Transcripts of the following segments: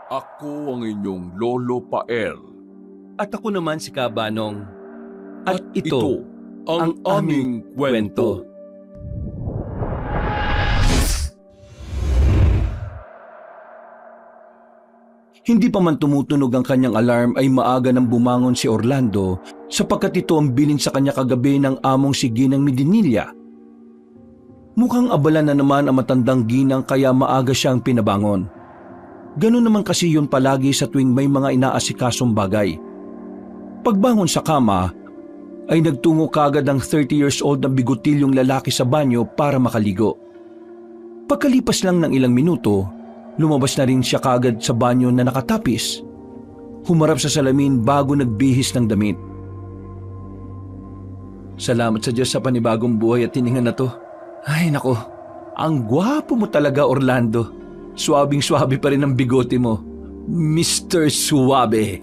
Ako ang inyong Lolo Pael. At ako naman si Kabanong. At ito ang aming kwento. Hindi pa man tumutunog ang kanyang alarm ay maaga nang bumangon si Orlando sapagkat ito ang bilin sa kanya kagabi ng among si Ginang Medinilla. Mukhang abala na naman ang matandang Ginang kaya maaga siyang pinabangon. Ganun naman kasi yun palagi sa tuwing may mga inaasikasong bagay. Pagbangon sa kama ay nagtungo kagad ang 30 years old na bigotilyong lalaki sa banyo para makaligo. Pagkalipas lang ng ilang minuto, lumabas na rin siya kagad sa banyo na nakatapis. Humarap sa salamin bago nagbihis ng damit. Salamat sa Diyos sa panibagong buhay at hininga na to. Ay nako, ang gwapo mo talaga Orlando. Suwabing-suwabe pa rin ang bigote mo. Mr. Suwabe.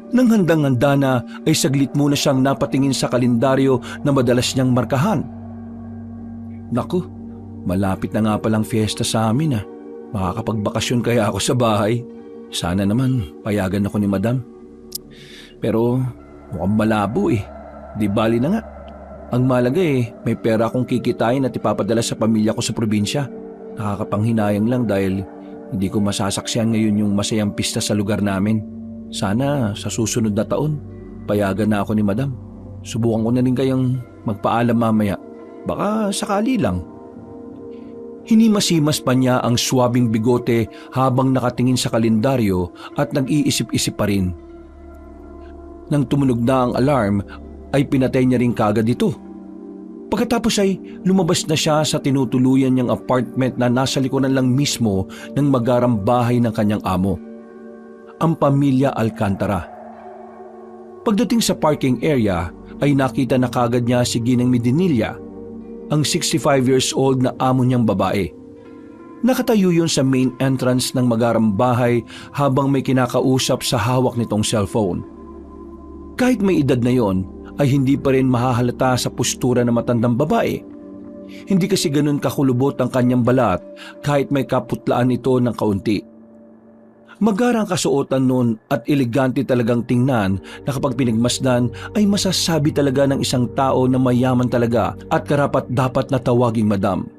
Nang handang-handa na ay saglit muna siyang napatingin sa kalendaryo na madalas niyang markahan. Naku, malapit na nga palang fiesta sa amin . Makakapagbakasyon kaya ako sa bahay. Sana naman payagan ako ni Madam. Pero mukhang malabo . Di bali na nga. Ang malaga may pera akong kikitain at ipapadala sa pamilya ko sa probinsya. Nakakapanghinayang lang dahil hindi ko masasaksihan ngayon yung masayang pista sa lugar namin. Sana sa susunod na taon, payagan na ako ni Madam. Subukan ko na rin kayang magpaalam mamaya. Baka sakali lang. Hinimasimas pa niya ang swabing bigote habang nakatingin sa kalendaryo at nag-iisip-isip pa rin. Nang tumunog na ang alarm, ay pinatay niya rin kagad ito. Pagkatapos ay lumabas na siya sa tinutuluyan niyang apartment na nasa likuran lang mismo ng magarang bahay ng kanyang amo, ang pamilya Alcantara. Pagdating sa parking area ay nakita na kagad niya si Ginang Medinilla, ang 65 years old na amo niyang babae. Nakatayo yun sa main entrance ng magarang bahay habang may kinakausap sa hawak nitong cellphone. Kahit may edad na yon, ay hindi pa rin mahahalata sa postura ng matandang babae. Hindi kasi ganun kakulubot ang kanyang balat kahit may kaputlaan ito ng kaunti. Magarang kasuotan nun at elegante talagang tingnan na kapag pinagmasdan ay masasabi talaga ng isang tao na mayaman talaga at karapat dapat na tawaging Madam.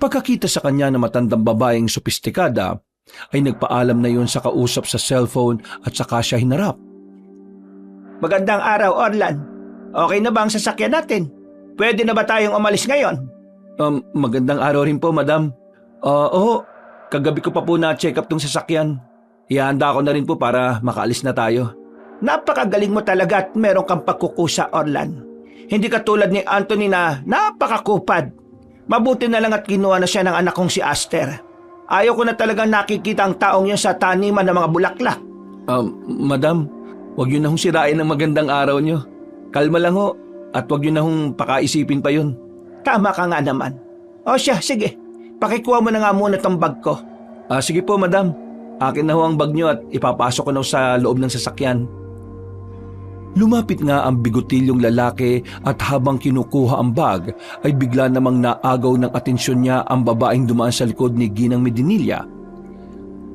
Pagkakita sa kanya ng matandang babaeng sopistikada ay nagpaalam na yun sa kausap sa cellphone at saka siya hinarap. Magandang araw, Orlan. Okay na ba ang sasakyan natin? Pwede na ba tayong umalis ngayon? Magandang araw rin po, Madam. Oo, kagabi ko pa po na-check up tong sasakyan. Ihanda ko na rin po para makaalis na tayo. Napakagaling mo talaga at meron kang pagkukusa, Orlan. Hindi katulad ni Anthony na napakakupad. Mabuti na lang at kinuha na siya ng anak kong si Aster. Ayaw ko na talagang nakikita ang taong yun sa taniman ng mga bulaklak. Madam, huwag yun na hong sirain ang magandang araw nyo. Kalma lang ho at huwag yun na hong pakaisipin pa yun. Tama ka nga naman. O siya, sige. Pakikuha mo na nga muna tong bag ko. Sige po, Madam. Akin na ho ang bag nyo at ipapasok ko na sa loob ng sasakyan. Lumapit nga ang bigotilyong lalaki at habang kinukuha ang bag ay bigla namang naagaw ng atensyon niya ang babaeng dumaan sa likod ni Ginang Medinilla.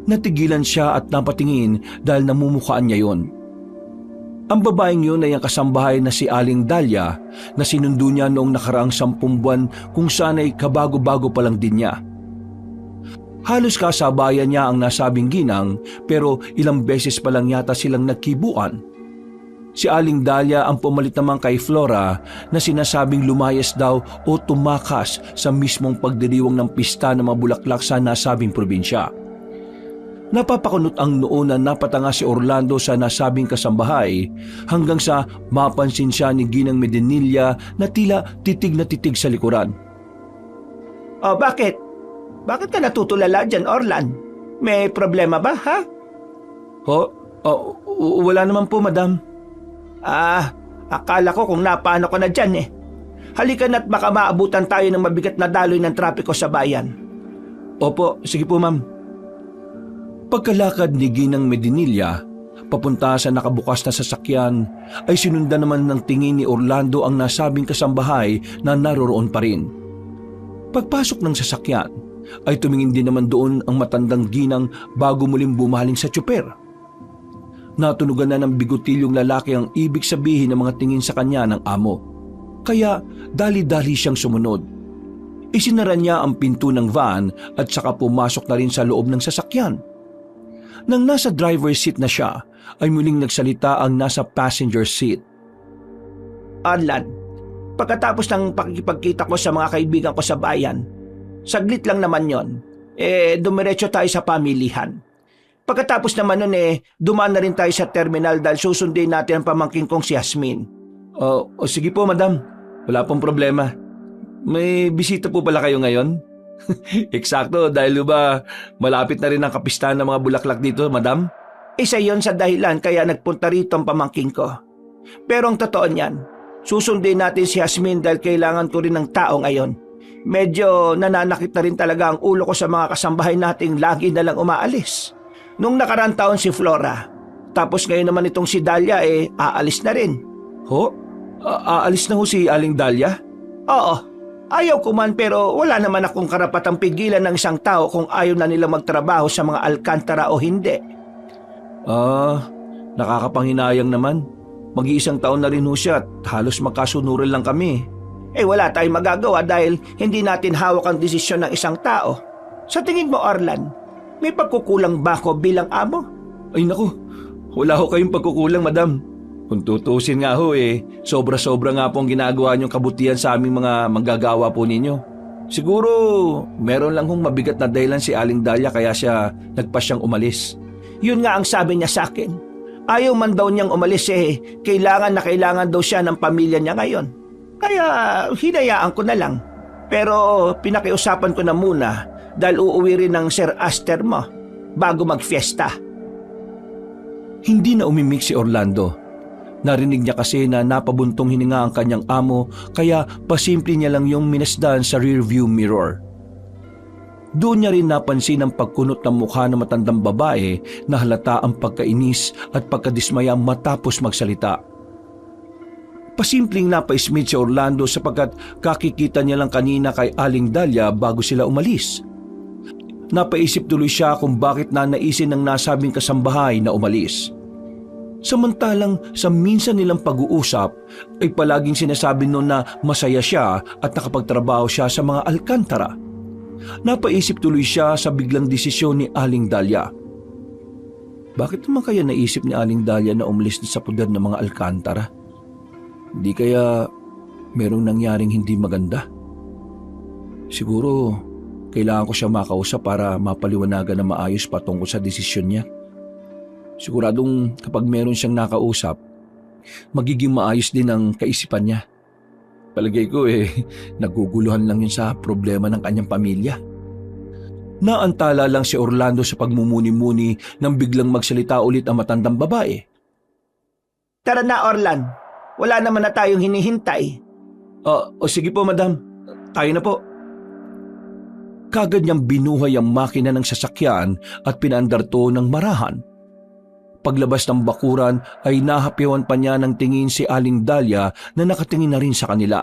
Natigilan siya at napatingin dahil namumukhaan niya yon. Ang babaeng yun ay ang kasambahay na si Aling Dahlia na sinundo niya noong nakaraang 10 buwan kung saan ay kabago-bago pa lang din niya. Halos kasabayan niya ang nasabing ginang pero ilang beses pa lang yata silang nagkibuan. Si Aling Dahlia ang pumalit naman kay Flora na sinasabing lumayas daw o tumakas sa mismong pagdiriwang ng pista ng mga bulaklak sa nasabing probinsya. Napapakunot ang noo na napatanga si Orlando sa nasabing kasambahay hanggang sa mapansin siya ni Ginang Medinilla na tila titig na titig sa likuran. O bakit? Bakit ka natutulala dyan, Orlan? May problema ba, ha? Wala naman po, Madam. Akala ko kung napaano ko na dyan . Halika na't baka maabutan tayo ng mabigat na daloy ng trapiko sa bayan. Opo, sige po, Ma'am. Pagkalakad ni Ginang Medinilla, papunta sa nakabukas na sasakyan, ay sinundan naman ng tingin ni Orlando ang nasabing kasambahay na naroroon pa rin. Pagpasok ng sasakyan, ay tumingin din naman doon ang matandang ginang bago muling bumaling sa tsuper. Natunugan na ng bigotilyong lalaki ang ibig sabihin ng mga tingin sa kanya ng amo. Kaya dali-dali siyang sumunod. Isinara niya ang pinto ng van at saka pumasok na rin sa loob ng sasakyan. Nang nasa driver's seat na siya, ay muling nagsalita ang nasa passenger seat. Orlan, pagkatapos ng pakikipagkita ko sa mga kaibigan ko sa bayan, saglit lang naman yon. Dumiretso tayo sa pamilihan. Pagkatapos naman nun dumaan na rin tayo sa terminal dahil susundin natin ang pamangking kong si Yasmin. Sige po, madam. Wala pong problema. May bisita po pala kayo ngayon? Eksakto, dahil ba malapit na rin ang kapistahan ng mga bulaklak dito, madam? Isa yon sa dahilan kaya nagpunta rito ang pamangking ko. Pero ang totoo niyan, susundin natin si Yasmin dahil kailangan ko rin ng tao ngayon. Medyo nananakit na rin talaga ang ulo ko sa mga kasambahay nating lagi na lang umaalis. Nung nakarang taon si Flora, tapos ngayon naman itong si Dahlia aalis na rin. Ho? Aalis na ho si Aling Dahlia? Oo, ayaw ko man pero wala naman akong karapatang pigilan ng isang tao kung ayaw na nila magtrabaho sa mga alkantara o hindi. Nakakapanghinayang naman. Mag-iisang taon na rin ho siya at halos magkasunuran lang kami. Wala tayong magagawa dahil hindi natin hawak ang desisyon ng isang tao. Sa tingin mo, Orlan, may pagkukulang ba ako bilang amo? Ay naku, wala ho kayong pagkukulang, madam. Kung tutusin nga ho sobra-sobra nga po ang ginagawa niyong kabutihan sa aming mga manggagawa po ninyo. Siguro, meron lang hong mabigat na dahilan si Aling Dahlia kaya siya nagpasyang umalis. Yun nga ang sabi niya sa akin. Ayaw man daw niyang umalis kailangan na kailangan daw siya ng pamilya niya ngayon. Kaya hinayaan ko na lang. Pero pinakiusapan ko na muna dahil uuwi rin ng Sir Aster mo bago magfiesta. Hindi na umimik si Orlando. Narinig niya kasi na napabuntong hininga ang kanyang amo kaya pasimple niya lang yung minasdan sa rearview mirror. Doon niya rin napansin ang pagkunot ng mukha ng matandang babae na halata ang pagkainis at pagkadismaya matapos magsalita. Pasimpleng napaismit si Orlando sapagkat kakikita niya lang kanina kay Aling Dahlia bago sila umalis. Napaisip tuloy siya kung bakit nanaisin ng nasabing kasambahay na umalis. Samantalang sa minsan nilang pag-uusap ay palaging sinasabi noon na masaya siya at nakapagtrabaho siya sa mga alkantara. Napaisip tuloy siya sa biglang desisyon ni Aling Dahlia. Bakit naman kaya naisip ni Aling Dahlia na umalis sa pudar ng mga alkantara? Hindi kaya merong nangyaring hindi maganda? Siguro kailangan ko siya makausap para mapaliwanagan na maayos patungkol sa desisyon niya. Siguradong kapag meron siyang nakausap, magiging maayos din ang kaisipan niya. Palagay ko naguguluhan lang yun sa problema ng kanyang pamilya. Naantala lang si Orlando sa pagmumuni-muni nang biglang magsalita ulit ang matandang babae. Tara na, Orlan. Wala naman na tayong hinihintay. Sige po, madam. Tayo na po. Kagad niyang binuhay ang makina ng sasakyan at pinaandar to ng marahan. Paglabas ng bakuran ay nahapiwan pa niya ng tingin si Aling Dahlia na nakatingin na rin sa kanila.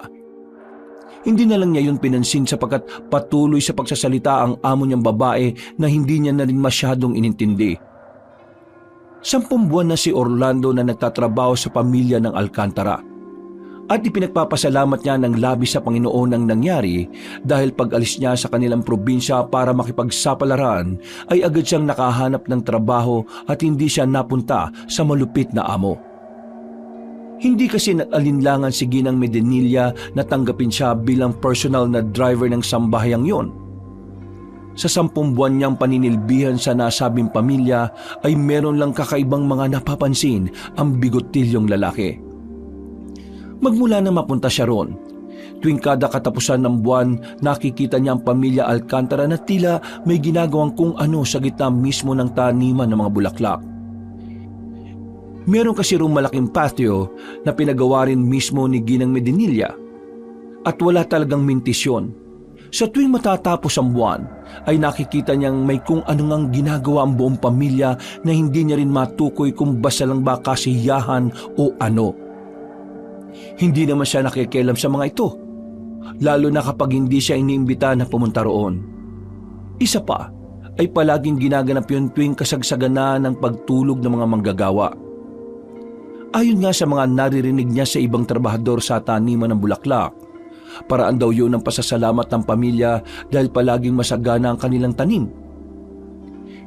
Hindi na lang niya yun pinansin sapagkat patuloy sa pagsasalita ang amo niyang babae na hindi niya na rin masyadong inintindi. 10 buwan na si Orlando na nagtatrabaho sa pamilya ng Alcantara at ipinagpapasalamat niya ng labis sa Panginoon ang nangyari dahil pag-alis niya sa kanilang probinsya para makipagsapalaran ay agad siyang nakahanap ng trabaho at hindi siya napunta sa malupit na amo. Hindi kasi nag-alinlangan si Ginang Medinilla na tanggapin siya bilang personal na driver ng sambahayang yon. Sa 10 buwan niyang paninilbihan sa nasabing pamilya ay meron lang kakaibang mga napapansin ang bigotilyong lalaki. Magmula na mapunta siya roon, tuwing kada katapusan ng buwan nakikita niya ang pamilya Alcantara na tila may ginagawang kung ano sa gitna mismo ng taniman ng mga bulaklak. Meron kasi roong malaking patio na pinagawa rin mismo ni Ginang Medinilla at wala talagang mintisyon. Sa tuwing matatapos ang buwan ay nakikita niyang may kung anong ginagawa ang buong pamilya na hindi niya rin matukoy kung basta lang ba kasiyahan o ano. Hindi naman siya nakikialam sa mga ito, lalo na kapag hindi siya iniimbita na pumunta roon. Isa pa ay palaging ginaganap yun tuwing kasagsagan ng pagtulog ng mga manggagawa. Ayon nga sa mga naririnig niya sa ibang trabahador sa taniman ng bulaklak, paraan daw yun ng pasasalamat ng pamilya dahil palaging masagana ang kanilang tanim.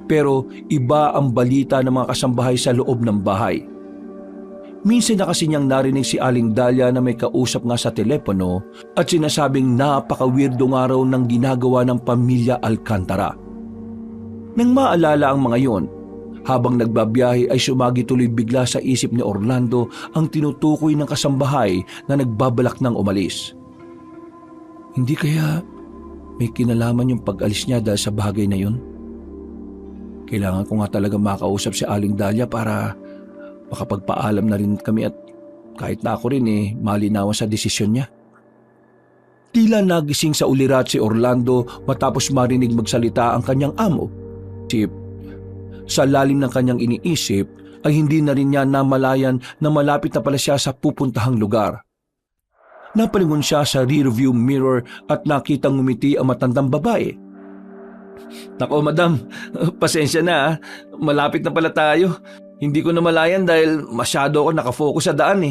Pero iba ang balita ng mga kasambahay sa loob ng bahay. Minsan na kasi niyang narinig si Aling Dahlia na may kausap nga sa telepono at sinasabing napaka-weirdo nga raw ng ginagawa ng pamilya Alcantara. Nang maalala ang mga yon, habang nagbabiyahe ay sumagi tuloy bigla sa isip ni Orlando ang tinutukoy ng kasambahay na nagbabalak ng umalis. Hindi kaya may kinalaman yung pag-alis niya dahil sa bagay na yun? Kailangan ko nga talaga makausap si Aling Dahlia para makapagpaalam na rin kami at kahit na ako rin malinawan sa desisyon niya. Tila nagising sa ulirat si Orlando matapos marinig magsalita ang kanyang amo. Sa lalim ng kanyang iniisip ay hindi na rin niya namalayan na malapit na pala siya sa pupuntahang lugar. Napalingon siya sa rearview mirror at nakitang ngumiti ang matandang babae. Nako madam, pasensya na malapit na pala tayo. Hindi ko namalayan dahil masyado ako nakafocus sa daan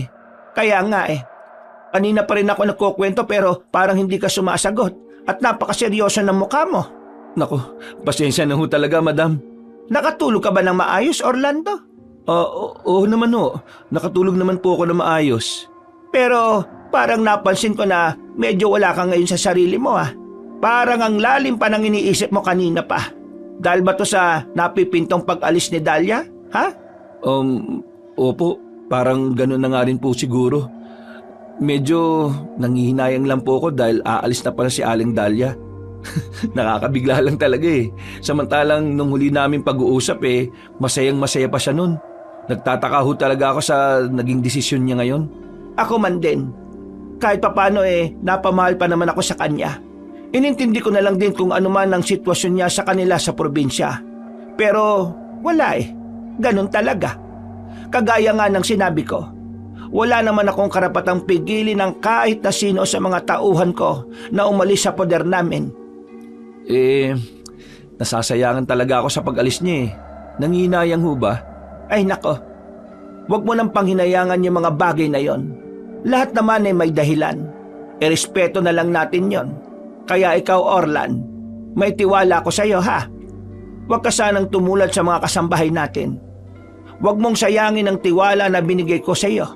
Kaya nga Kanina pa rin ako nagkukwento pero parang hindi ka sumasagot at napakaseryoso ng mukha mo. Nako, pasensya na ho talaga madam. Nakatulog ka ba ng maayos, Orlando? Oo naman ho. Nakatulog naman po ako ng maayos. Pero parang napansin ko na medyo wala ka ngayon sa sarili mo Parang ang lalim pa ng iniisip mo kanina pa. Dahil ba to sa napipintong pag-alis ni Dahlia? Ha? Opo. Parang ganun na nga rin po siguro. Medyo nangihinayang lang po ako dahil aalis na pala si Aling Dahlia. Nakakabigla lang talaga Samantalang nung huli namin pag-uusap masayang masaya pa siya nun. Nagtataka ho talaga ako sa naging desisyon niya ngayon. Ako man din. Kahit papano napamahal pa naman ako sa kanya. Inintindi ko na lang din kung ano man ang sitwasyon niya sa kanila sa probinsya. Pero wala Ganun talaga. Kagaya nga ng sinabi ko, wala naman akong karapatang pigilin ng kahit na sino sa mga tauhan ko na umalis sa poder namin. Nasasayangan talaga ako sa pag-alis niya Nanginayang ho ba? Ay nako, wag mo nang panghinayangan yung mga bagay na yon. Lahat naman may dahilan. Irespeto na lang natin yon. Kaya ikaw Orlan, may tiwala ko sa iyo Huwag ka sanang tumulad sa mga kasambahay natin. Huwag mong sayangin ang tiwala na binigay ko sa iyo.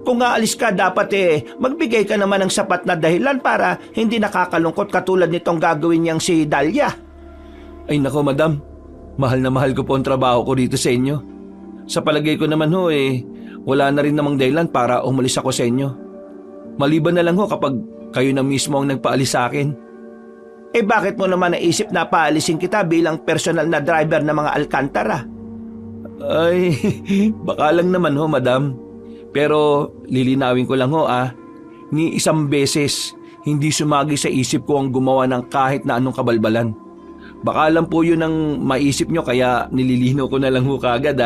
Kung aalis ka, dapat magbigay ka naman ng sapat na dahilan para hindi nakakalungkot katulad nitong gagawin niyang si Dahlia. Ay nako madam, mahal na mahal ko po ang trabaho ko dito sa inyo. Sa palagay ko naman wala na rin namang dahilan para umalis ako sa inyo. Maliban na lang kapag kayo na mismo ang nagpaalis sa akin. Bakit mo naman naisip na paalisin kita bilang personal na driver ng mga Alcantara? Ay, baka lang naman madam. Pero lilinawin ko lang ni isang beses hindi sumagi sa isip ko ang gumawa ng kahit na anong kabalbalan. Baka lang po yun ang maisip nyo kaya nililino ko na lang kagad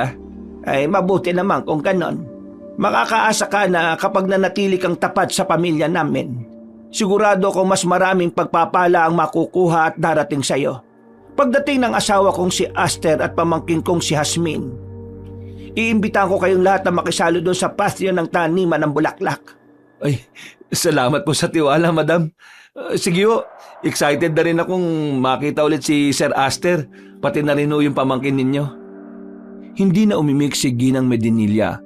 Ay mabuti naman kung ganon. Makakaasa ka na kapag nanatili kang tapat sa pamilya namin, sigurado ko mas maraming pagpapala ang makukuha at darating sa'yo. Pagdating ng asawa kong si Aster at pamangkin kong si Jasmine, iimbitahan ko kayong lahat na makisalo doon sa patio ng taniman ng bulaklak. Ay, salamat po sa tiwala, madam. Sige ho, excited na rin akong makita ulit si Sir Aster, pati na rin yung pamangkin ninyo. Hindi na umimik si Ginang Medinilla.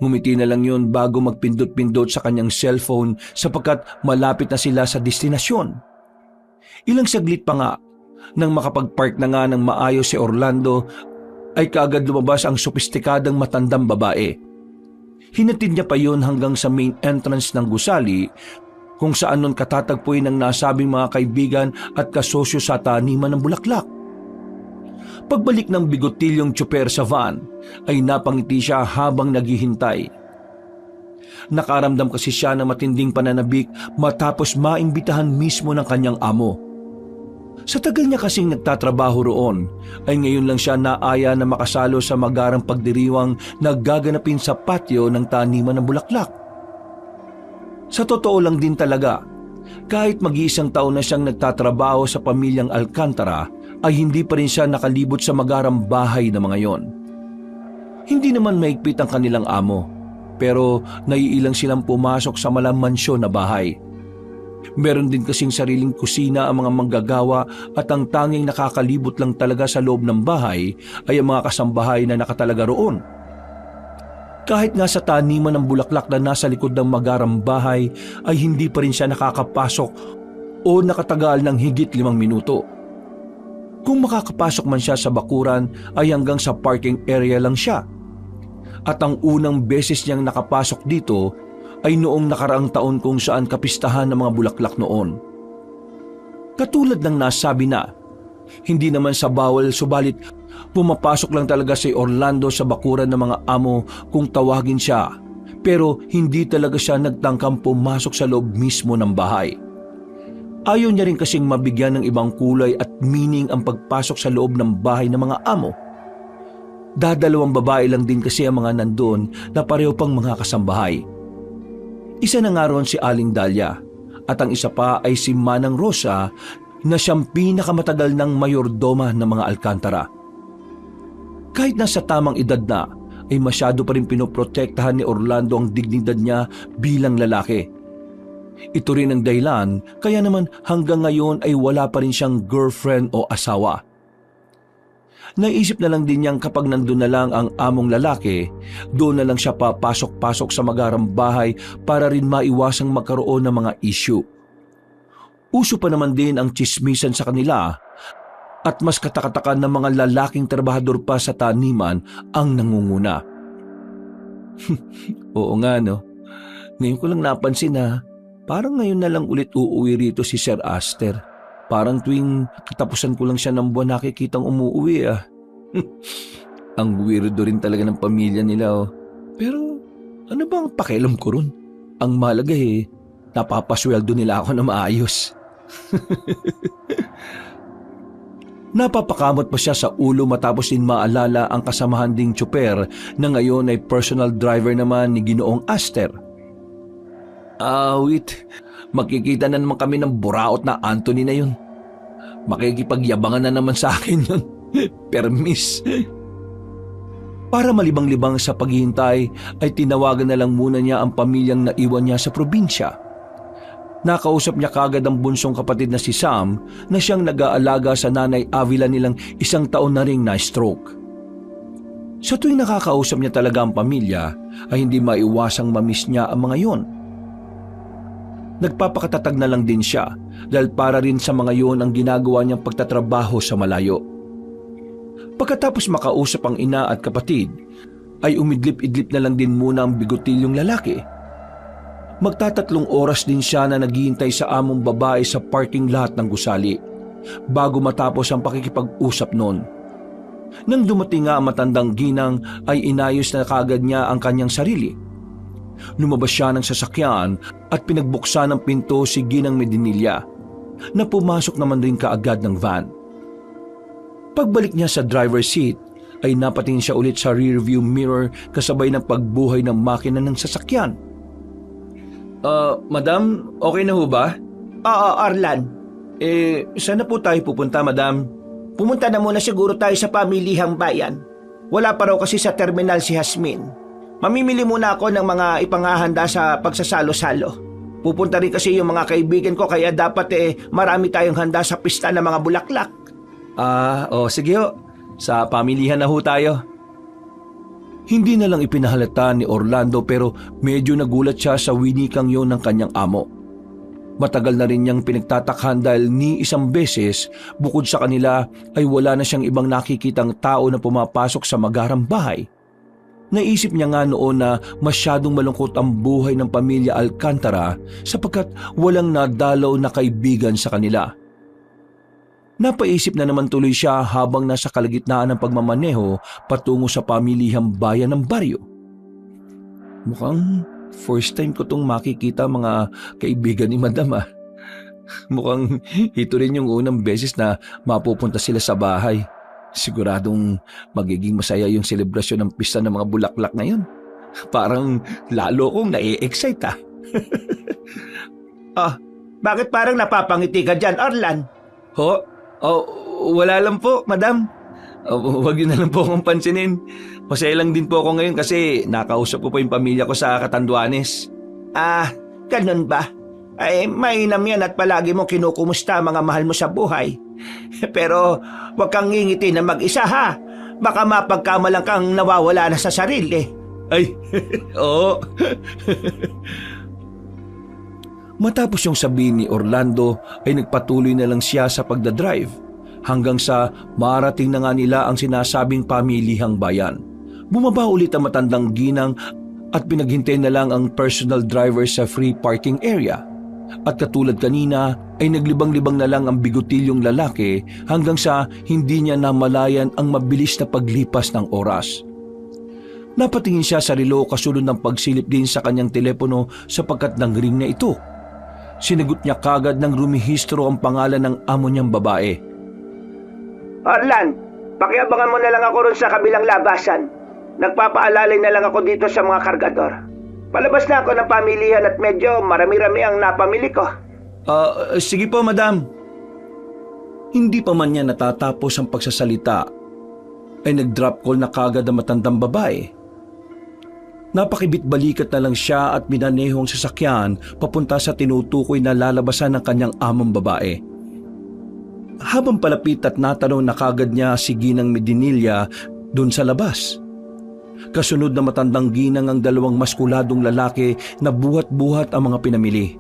Ngumiti na lang yun bago magpindot-pindot sa kanyang cellphone sapagkat malapit na sila sa destinasyon. Ilang saglit pa nga, nang makapag-park na nga ng maayos si Orlando, ay kaagad lumabas ang sopistikadang matandang babae. Hinatid niya pa yun hanggang sa main entrance ng gusali kung saan nun katatagpuin ang nasabing mga kaibigan at kasosyo sa taniman ng bulaklak. Pagbalik ng bigotilyong tsuper sa van ay napangiti siya habang naghihintay. Nakaramdam kasi siya ng matinding pananabik matapos maimbitahan mismo ng kanyang amo. Sa tagal niya kasing nagtatrabaho roon, ay ngayon lang siya naaya na makasalo sa magarang pagdiriwang na gaganapin sa patio ng taniman ng bulaklak. Sa totoo lang din talaga, Kahit mag-iisang taon na siyang nagtatrabaho sa pamilyang Alcantara, ay hindi pa rin siya nakalibot sa magarang bahay na mga yon. Hindi naman maigpit ang kanilang amo, pero naiilang silang pumasok sa malang mansyon na bahay. Meron din kasing sariling kusina ang mga manggagawa at ang tanging nakakalibot lang talaga sa loob ng bahay ay ang mga kasambahay na nakatalaga roon. Kahit nga sa taniman ng bulaklak na nasa likod ng magarang bahay ay hindi pa rin siya nakakapasok o nakatagal ng higit 5 minuto. Kung makakapasok man siya sa bakuran ay hanggang sa parking area lang siya. At ang unang beses niyang nakapasok dito ay noong nakaraang taon kung saan kapistahan ng mga bulaklak noon. Katulad ng nasabi na, hindi naman sa bawal subalit pumapasok lang talaga si Orlando sa bakuran ng mga amo kung tawagin siya, pero hindi talaga siya nagtangkang pumasok sa loob mismo ng bahay. Ayaw niya rin kasing mabigyan ng ibang kulay at meaning ang pagpasok sa loob ng bahay ng mga amo. Dadalawang babae lang din kasi ang mga nandun na pareho pang mga kasambahay. Isa na nga roon si Aling Dahlia at ang isa pa ay si Manang Rosa na siyang pinakamatagal ng mayordoma ng mga Alcantara. Kahit nasa tamang edad na, ay masyado pa rin pinoprotektahan ni Orlando ang dignidad niya bilang lalaki. Ito rin ang dahilan kaya naman hanggang ngayon ay wala pa rin siyang girlfriend o asawa. Naisip na lang din niyang kapag nandun na lang ang among lalaki, doon na lang siya papasok-pasok sa magarang bahay para rin maiwasang magkaroon ng mga issue. Uso pa naman din ang tsismisan sa kanila at mas katakatakan ng mga lalaking trabahador pa sa taniman ang nangunguna. Oo nga no, ngayon ko lang napansin na parang ngayon na lang ulit uuwi rito si Sir Aster. Parang tuwing katapusan ko lang siya ng buwan nakikitang umuwi ah. Ang weirdo rin talaga ng pamilya nila oh. Pero ano bang pakialam ko ron? Ang mahalaga napapasweldo nila ako na maayos. Napapakamot pa siya sa ulo matapos din maalala ang kasamahan ding tsuper na ngayon ay personal driver naman ni Ginoong Aster. Wait. Makikita na naman kami ng buraot na Anthony na yun. Makikipagyabangan na naman sa akin yun. Permis. Para malibang-libang sa paghihintay ay tinawagan na lang muna niya ang pamilyang naiwan niya sa probinsya. Nakausap niya kagad ang bunsong kapatid na si Sam na siyang nag-aalaga sa nanay Avila nilang 1 taon na ring na-stroke. Sa tuwing nakakausap niya talaga ang pamilya ay hindi maiwasang mamiss niya ang mga yon. Nagpapakatatag na lang din siya dahil para rin sa mga yon ang ginagawa niyang pagtatrabaho sa malayo. Pagkatapos makausap ang ina at kapatid, ay umidlip-idlip na lang din muna ang bigotilyong lalaki. Magtatatlong oras din siya na naghihintay sa among babae sa parking lot ng gusali bago matapos ang pakikipag-usap noon. Nang dumating nga ang matandang ginang ay inayos na kagad niya ang kanyang sarili. Lumabas siya ng sasakyan at pinagbuksan ng pinto si Ginang Medinilla na pumasok naman rin kaagad ng van. Pagbalik niya sa driver's seat ay napatingin siya ulit sa rearview mirror kasabay ng pagbuhay ng makina ng sasakyan. Madam, okay na ho ba? Oo, Orlan. Saan na po tayo pupunta, madam? Pumunta na muna siguro tayo sa pamilihang bayan. Wala pa raw kasi sa terminal si Hasmin. Mamimili muna ako ng mga ipangahanda sa pagsasalo-salo. Pupunta rin kasi yung mga kaibigan ko kaya dapat marami tayong handa sa pista ng mga bulaklak. Sige ho. Sa pamilihan na ho tayo. Hindi na lang ipinahalata ni Orlando pero medyo nagulat siya sa winikang yon ng kanyang amo. Matagal na rin niyang pinagtatakhan dahil ni isang beses bukod sa kanila ay wala na siyang ibang nakikitang tao na pumapasok sa magarang bahay. Naisip niya nga noon na masyadong malungkot ang buhay ng pamilya Alcantara sapagkat walang nadalaw na kaibigan sa kanila. Napaisip na naman tuloy siya habang nasa kalagitnaan ng pagmamaneho patungo sa pamilihang bayan ng baryo. Mukhang first time ko tong makikita mga kaibigan ni Madam ah. Mukhang ito rin yung unang beses na mapupunta sila sa bahay. Siguradong magiging masaya yung selebrasyon ng pista ng mga bulaklak ngayon. Parang lalo kong nai-excite ah. Bakit parang napapangiti ka dyan, Orlan? Ho? Oh, wala lang po, madam. Huwag yun na lang po akong pansinin. Masaya lang din po ako ngayon kasi nakausap ko po yung pamilya ko sa Catanduanes. Ganun ba? Ay, mainam yan at palagi mo kinukumusta ang mga mahal mo sa buhay. Pero huwag kang ngingiti na mag-isa ha. Baka mapagkamalang kang nawawala na sa sarili. Ay, oo. Matapos yung sabihin ni Orlando ay nagpatuloy na lang siya sa pagdadrive hanggang sa marating na nga nila ang sinasabing pamilihang bayan. Bumaba ulit ang matandang ginang at pinaghintay na lang ang personal driver sa free parking area. At katulad kanina ay naglibang-libang na lang ang bigotilyong lalaki hanggang sa hindi niya namalayan ang mabilis na paglipas ng oras. Napatingin siya sa relo kasunod ng pagsilip din sa kanyang telepono sapagkat nang ring na ito. Sinagot niya kagad nang rumihistro ang pangalan ng amo niyang babae. Orlan, pakiabangan mo na lang ako ron sa kabilang labasan. Nagpapaalalay na lang ako dito sa mga kargador. Palabas na ako ng pamilihan at medyo marami-rami ang napamili ko. Sige po, madam. Hindi pa man niya natatapos ang pagsasalita ay nag-drop call na kagad ang matandang babae. Napakibit-balikat na lang siya at minaneho ang sasakyan papunta sa tinutukoy na lalabasan ng kanyang among babae. Habang palapit at natanong na kagad niya si Ginang Medinilla doon sa labas. Kasunod na matandang ginang ang dalawang maskuladong lalaki na buhat-buhat ang mga pinamili.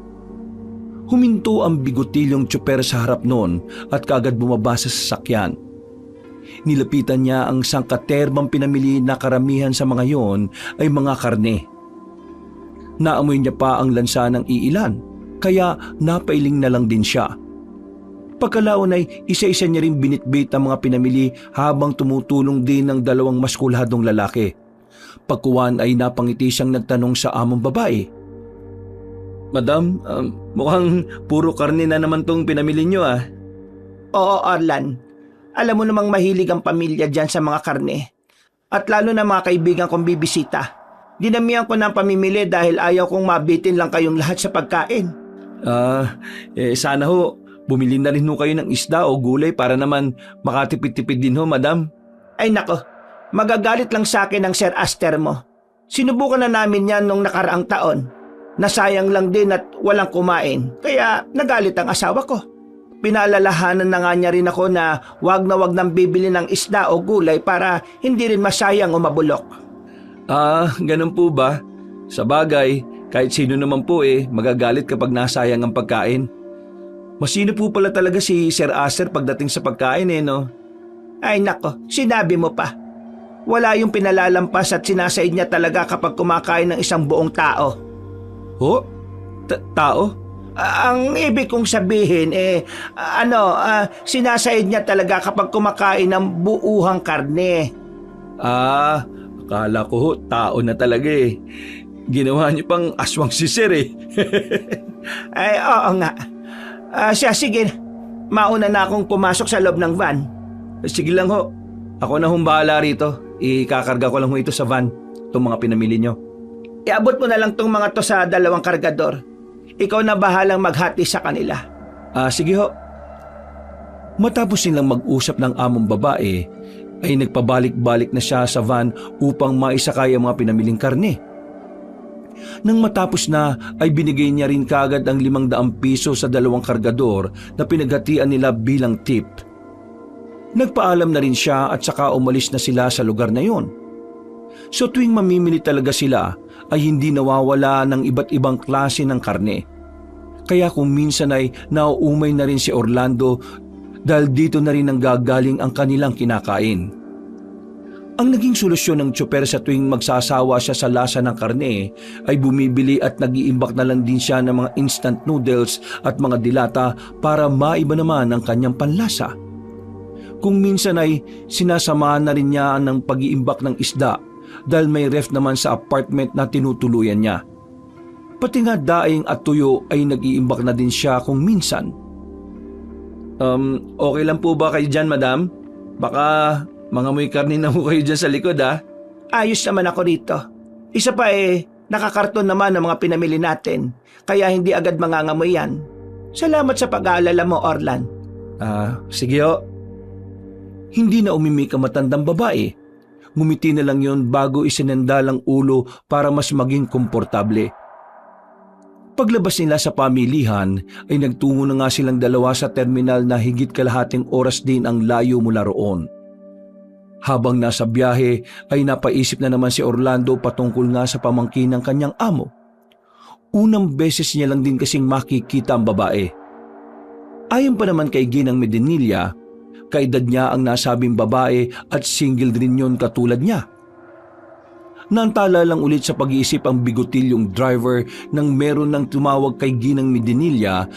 Huminto ang bigotilyong tsuper sa harap noon at kagad bumaba sa sasakyan. Nilapitan niya ang sangkaterbang pinamili na karamihan sa mga yon ay mga karne. Naamoy niya pa ang lansa ng iilan, kaya napailing na lang din siya. Pagkalaon ay isa-isa niya rin binitbit ang mga pinamili habang tumutulong din ng dalawang maskuladong lalaki. Pagkuwan ay napangiti siyang nagtanong sa among babae. Madam, mukhang puro karne na naman tong pinamili niyo ah. Oo, Orlan. Alam mo namang mahilig ang pamilya dyan sa mga karne. At lalo na mga kaibigan kong bibisita. Dinamihan ko ng pamimili dahil ayaw kong mabitin lang kayong lahat sa pagkain. Sana ho, bumili na rin ho kayo ng isda o gulay para naman makatipid-tipid din ho, madam. Ay nako, magagalit lang sa akin ang Sir Aster mo. Sinubukan na namin yan nung nakaraang taon. Nasayang lang din at walang kumain, kaya nagalit ang asawa ko. Pinaalalahanan na nga niya rin ako na wag nang bibili ng isda o gulay para hindi rin masayang o mabulok. Ganun po ba? Sa bagay, kahit sino naman po magagalit kapag nasayang ang pagkain. Masino po pala talaga si Sir Aster pagdating sa pagkain no? Ay nako, sinabi mo pa. Wala yung pinalalampas at sinasaid niya talaga kapag kumakain ng isang buong tao. Ho? Tao? Ang ibig kong sabihin sinasaid niya talaga kapag kumakain ng buuhang karne. Akala ko ho, tao na talaga Ginawa niyo pang aswang si Sir Ay, oo nga. Sige, mauna na akong pumasok sa loob ng van. Sige lang ho, ako na hong bahala rito. Ikakarga ko lang ho ito sa van, itong mga pinamili niyo. Iabot mo na lang tong mga to sa dalawang kargador. Ikaw na bahalang maghati sa kanila. Sige ho. Matapos nilang mag-usap ng among babae, ay nagpabalik-balik na siya sa van upang maisakay ang mga pinamiling karne. Nang matapos na, ay binigay niya rin kagad ang 500 piso sa dalawang kargador na pinaghatian nila bilang tip. Nagpaalam na rin siya at saka umalis na sila sa lugar na yon. So tuwing mamimili talaga sila, ay hindi nawawala ng iba't ibang klase ng karne. Kaya kung minsan ay nauumay na rin si Orlando dahil dito na rin ang gagaling ang kanilang kinakain. Ang naging solusyon ng tsuper sa tuwing magsasawa siya sa lasa ng karne ay bumibili at nag-iimbak na lang din siya ng mga instant noodles at mga dilata para maiba naman ang kanyang panlasa. Kung minsan ay sinasamahan na rin niya ng pag-iimbak ng isda dahil may ref naman sa apartment na tinutuluyan niya. Pati nga daing at tuyo ay nag-iimbak na din siya kung minsan. Okay lang po ba kayo dyan, madam? Baka mangamoy karne na po kayo dyan sa likod, Ayos naman ako rito. Isa pa nakakarton naman ang mga pinamili natin, kaya hindi agad mangangamoy yan. Salamat sa pag-aalala mo, Orlan. Sige ho. Hindi na umimik ang matandang babae. Ngumiti na lang yon bago isinandalang ulo para mas maging komportable. Paglabas nila sa pamilihan ay nagtungo na nga silang dalawa sa terminal na higit kalahating oras din ang layo mula roon. Habang nasa biyahe ay napaisip na naman si Orlando patungkol nga sa pamangkin ng kanyang amo. Unang beses niya lang din kasing makikita ang babae. Ayon pa naman kay Ginang Medinilla, kaedad niya ang nasabing babae at single rin yon katulad niya. Naantala lang ulit sa pag-iisip ang bigotilyong driver nang meron nang tumawag kay Ginang Medinilla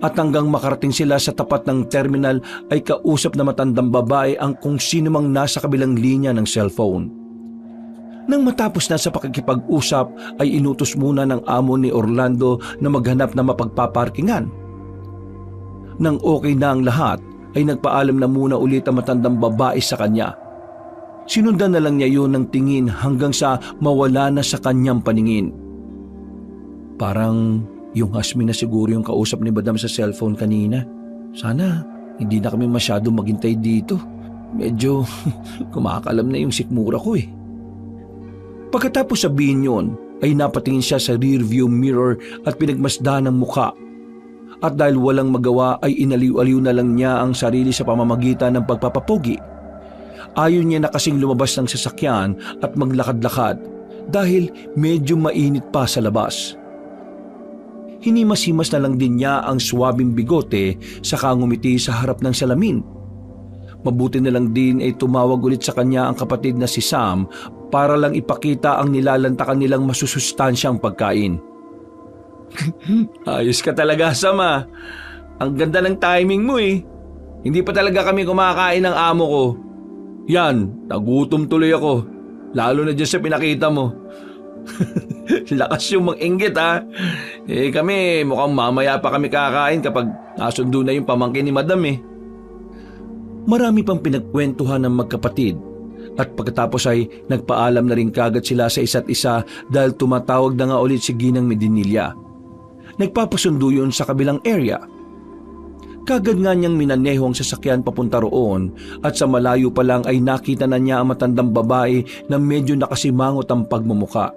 at hanggang makarating sila sa tapat ng terminal ay kausap na matandang babae ang kung sino mang nasa kabilang linya ng cellphone. Nang matapos na sa pakikipag-usap ay inutos muna ng amo ni Orlando na maghanap na mapagpaparkingan. Nang okay na ang lahat ay nagpaalam na muna ulit ang matandang babae sa kanya. Sinundan na lang niya yun ng tingin hanggang sa mawala na sa kanyang paningin. Parang yung Hasmin na siguro yung kausap ni Madam sa cellphone kanina. Sana hindi na kami masyado maghintay dito. Medyo kumakalam na yung sikmura ko eh. Pagkatapos sabihin yun, ay napatingin siya sa rearview mirror at pinagmasdan ng mukha. At dahil walang magawa ay inaliw-aliw na lang niya ang sarili sa pamamagitan ng pagpapapogi. Ayaw niya na kasing lumabas ng sasakyan at maglakad-lakad dahil medyo mainit pa sa labas. Hinimas-himas na lang din niya ang swabing bigote saka ngumiti sa harap ng salamin. Mabuti na lang din ay tumawag ulit sa kanya ang kapatid na si Sam para lang ipakita ang nilalantakan nilang masusustansyang pagkain. Ayos ka talaga, Sam ah. Ang ganda ng timing mo eh. Hindi pa talaga kami kumakain ng amo ko. Yan, nagutom tuloy ako. Lalo na dyan sa pinakita mo. Lakas yung mang-inggit ha. Kami mukhang mamaya pa kami kakain kapag nasundo na yung pamangkin ni Madam eh. Marami pang pinagkwentuhan ng magkapatid at pagkatapos ay nagpaalam na rin kagad sila sa isa't isa dahil tumatawag na nga ulit si Ginang Medinilla. Nagpapasundo yun sa kabilang area. Kagad nga niyang minaneho ang sasakyan papunta roon at sa malayo pa lang ay nakita na niya ang matandang babae na medyo nakasimangot ang pagmumuka.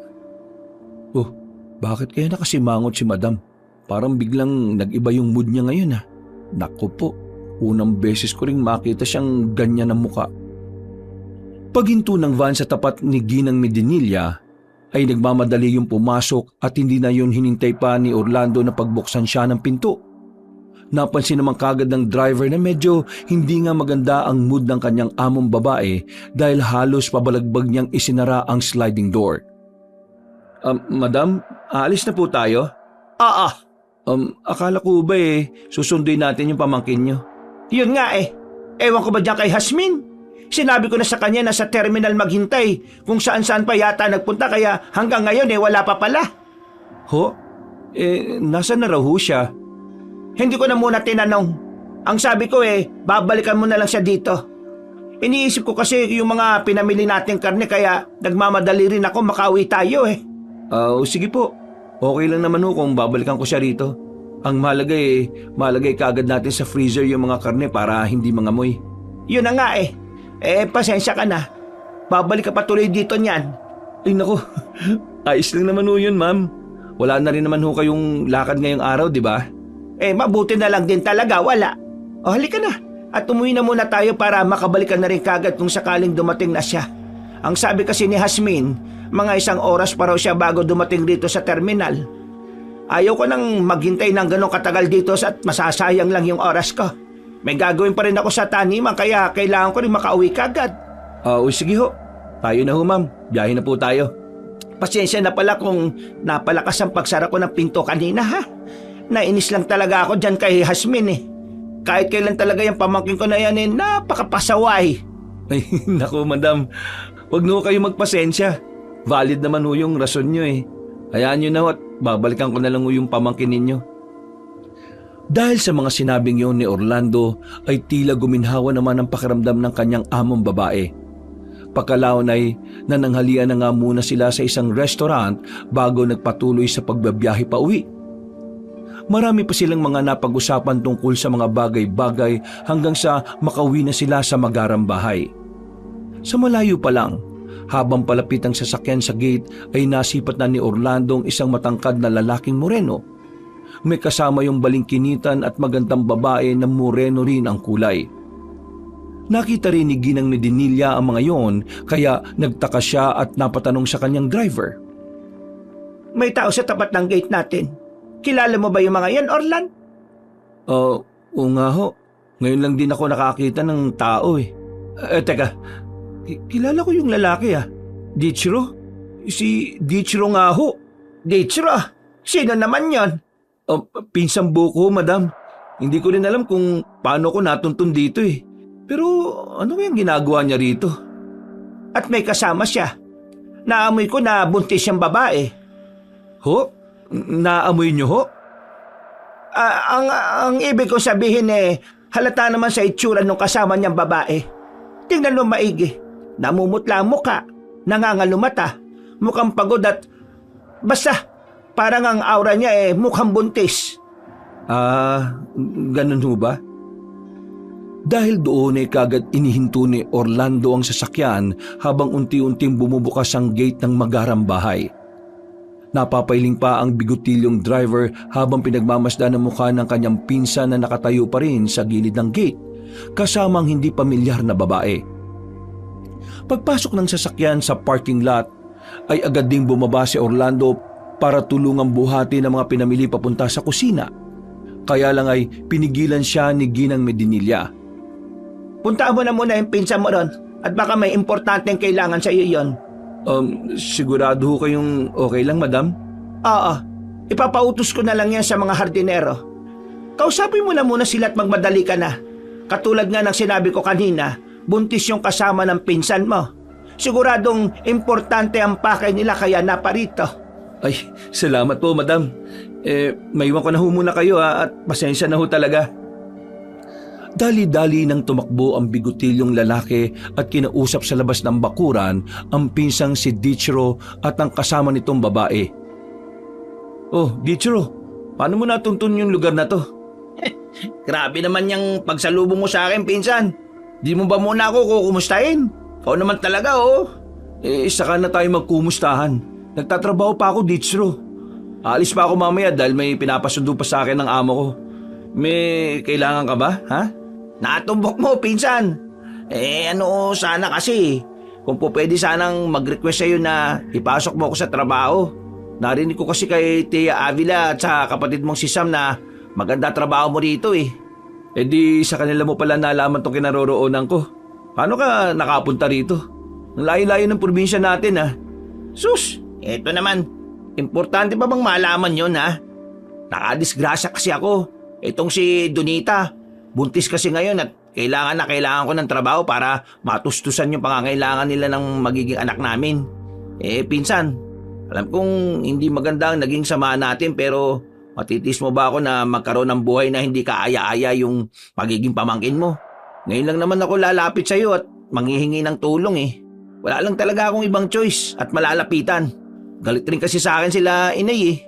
Oh, bakit kaya nakasimangot si Madam? Parang biglang nag-iba yung mood niya ngayon ha. Naku po. Unang beses ko ring makita siyang ganyan ang muka. Paghinto ng van sa tapat ni Ginang Medinilla, ay nagmamadali yung pumasok at hindi na yun hinintay pa ni Orlando na pagbuksan siya ng pinto. Napansin naman kagad ng driver na medyo hindi nga maganda ang mood ng kanyang among babae dahil halos pabalagbag niyang isinara ang sliding door. Madam, aalis na po tayo? Akala ko ba susunduin natin yung pamangkin niyo? Yun nga eh. Ewan ko ba dyan kay Hasmin? Sinabi ko na sa kanya na sa terminal maghintay kung saan-saan pa yata nagpunta kaya hanggang ngayon wala pa pala. Ho? Nasa na raw ho siya? Hindi ko na muna tinanong. Ang sabi ko babalikan mo na lang siya dito. Iniisip ko kasi yung mga pinamili nating karne kaya nagmamadali rin ako makauwi tayo eh. Sige po. Okay lang naman ho kung babalikan ko siya rito. Ang malagay kaagad natin sa freezer yung mga karne para hindi mangamoy. Yun na nga pasensya ka na. Babalik ka pa tuloy dito niyan. Ay naku, ayos lang naman ho yun ma'am. Wala na rin naman ho kayong lakad ngayong araw, di ba? Mabuti na lang din talaga, wala. O halika na, at umuwi na muna tayo para makabalikan na rin kagad kung sakaling dumating na siya. Ang sabi kasi ni Hasmin, mga 1 oras pa raw siya bago dumating dito sa terminal. Ayaw ko nang maghintay ng ganong katagal dito at masasayang lang yung oras ko. May gagawin pa rin ako sa taniman kaya kailangan ko rin makauwi kagad. Sige ho. Tayo na ho ma'am. Biyahe na po tayo. Pasensya na pala kung napalakas ang pagsara ko ng pinto kanina ha. Nainis lang talaga ako dyan kay Hasmin eh. Kahit kailan talaga yung pamangkin ko na yan napakapasaway. Ay naku madam. Huwag na ho kayo magpasensya. Valid naman ho yung rason nyo eh. Hayaan nyo na ho at babalikan ko na lang ho yung pamangkin ninyo. Dahil sa mga sinabing yon ni Orlando ay tila guminhawa naman ang pakiramdam ng kanyang among babae. Pagkalaon ay nananghalian na nga muna sila sa isang restaurant bago nagpatuloy sa pagbabiyahe pa uwi. Marami pa silang mga napag-usapan tungkol sa mga bagay-bagay hanggang sa makauwi na sila sa magarang bahay. Sa malayo pa lang, habang palapit ang sasakyan sa gate ay nasipat na ni Orlando ang isang matangkad na lalaking moreno. May kasama yung balingkinitan at magandang babae na moreno rin ang kulay. Nakita rin ni Ginang Medinilla ang mga yon kaya nagtaka siya at napatanong sa kanyang driver. May tao sa tapat ng gate natin. Kilala mo ba yung mga yan, Orlan? Oo nga ho. Ngayon lang din ako nakakita ng tao eh. Teka, kilala ko yung lalaki ah. Dichiro? Si Dichiro nga ho. Dichiro? Sino naman yon? Pinsang buko, madam. Hindi ko rin alam kung paano ko natuntun dito eh. Pero ano kayang ginagawa niya rito? At may kasama siya. Naamoy ko na buntis siyang babae. Ho? Naamoy niyo ho? Ang ibig kong sabihin halata naman sa itsura ng kasama niyang babae. Tingnan mo maigi. Namumutla ang muka, nangangalumata, mukhang pagod at basta parang ang aura niya mukhang buntis. Ganun ho ba? Dahil doon ay kagad inihinto ni Orlando ang sasakyan habang unti-unting bumubukas ang gate ng magarang bahay. Napapailing pa ang bigotilyong driver habang pinagmamasdan ang mukha ng kanyang pinsan na nakatayo pa rin sa gilid ng gate, kasamang hindi pamilyar na babae. Pagpasok ng sasakyan sa parking lot, ay agad ding bumaba si Orlando para tulungang buhati ng mga pinamili papunta sa kusina. Kaya lang ay pinigilan siya ni Ginang Medinilla. Puntaan mo na muna yung pinsan mo ron at baka may importanteng kailangan sa iyo yon. Sigurado ho kayong okay lang, madam? Oo, ipapautos ko na lang yan sa mga hardinero. Kausapin mo na muna sila at magmadali ka na. Katulad nga ng sinabi ko kanina, buntis yung kasama ng pinsan mo. Siguradong importante ang pakay nila kaya naparito. Ay, salamat po, madam. Maiwan ko na ho muna kayo at pasensya na ho talaga. Dali-dali nang tumakbo ang bigotilyong lalaki at kinausap sa labas ng bakuran ang pinsang si Dichiro at ang kasama nitong babae. Oh, Dichiro, paano mo natuntun yung lugar na to? Grabe naman yung pagsalubong mo sa akin, pinsan. Di mo ba muna ako kukumustahin? Ikaw naman talaga, oh. Saka na tayo magkumustahan. Nagtatrabaho pa ako, Dichiro. Aalis pa ako mamaya dahil may pinapasundo pa sa akin ng amo ko. May kailangan ka ba, ha? Natumbok mo, pinsan. Sana kasi. Kung po pwede sanang mag-request sa'yo na ipasok mo ako sa trabaho. Narinig ko kasi kay Tia Avila at sa kapatid mong si Sam na maganda trabaho mo rito eh. Di sa kanila mo pala nalaman tong kinaroroonan ko. Paano ka nakapunta rito? Ang layo-layo ng probinsya natin ah. Sus, eto naman. Importante ba bang malaman yon ha? Nakadisgrasya kasi ako. Itong si Donita. Buntis kasi ngayon at kailangan ko ng trabaho para matustusan yung pangangailangan nila ng magiging anak namin. Pinsan, alam kong hindi maganda ang naging samahan natin pero matitis mo ba ako na magkaroon ng buhay na hindi kaaya-aya yung magiging pamangkin mo? Ngayon lang naman ako lalapit sa'yo at manghihingi ng tulong eh. Wala lang talaga akong ibang choice at malalapitan. Galit rin kasi sa akin sila inay eh.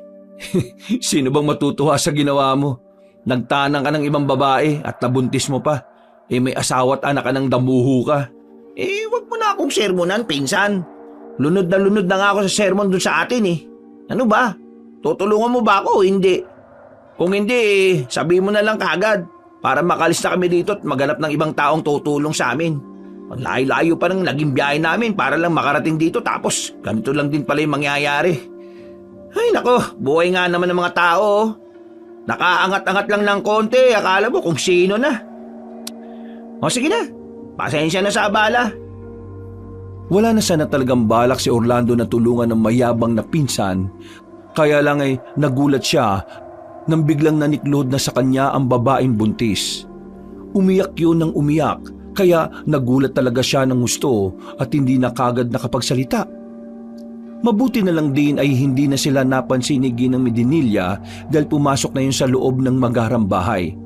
Sino bang matutuwa sa ginawa mo? Nagtanang ka ng ibang babae at nabuntis mo pa. May asawa at anak ka ng damuho ka. Wag mo na akong sermonan, pinsan. Lunod na nga ako sa sermon dun sa atin eh. Ano ba? Tutulungan mo ba ako o hindi? Kung hindi, sabihin mo na lang kagad para makalis na kami dito at maghanap ng ibang taong tutulong sa amin. Ang layo-layo pa ng naging biyahe namin para lang makarating dito tapos ganito lang din pala yung mangyayari. Ay nako, buhay nga naman ng mga tao. Nakaangat-angat lang ng konti, akala mo kung sino na. O sige na, pasensya na sa abala. Wala na sana talagang balak si Orlando na tulungan ng mayabang na pinsan, kaya lang ay nagulat siya nang biglang naniklod na sa kanya ang babaeng buntis. Umiyak yun ng umiyak, kaya nagulat talaga siya ng gusto at hindi na kagad nakapagsalita. Mabuti na lang din ay hindi na sila napansin ni Ginang Medinilla dahil pumasok na yun sa loob ng magarang bahay.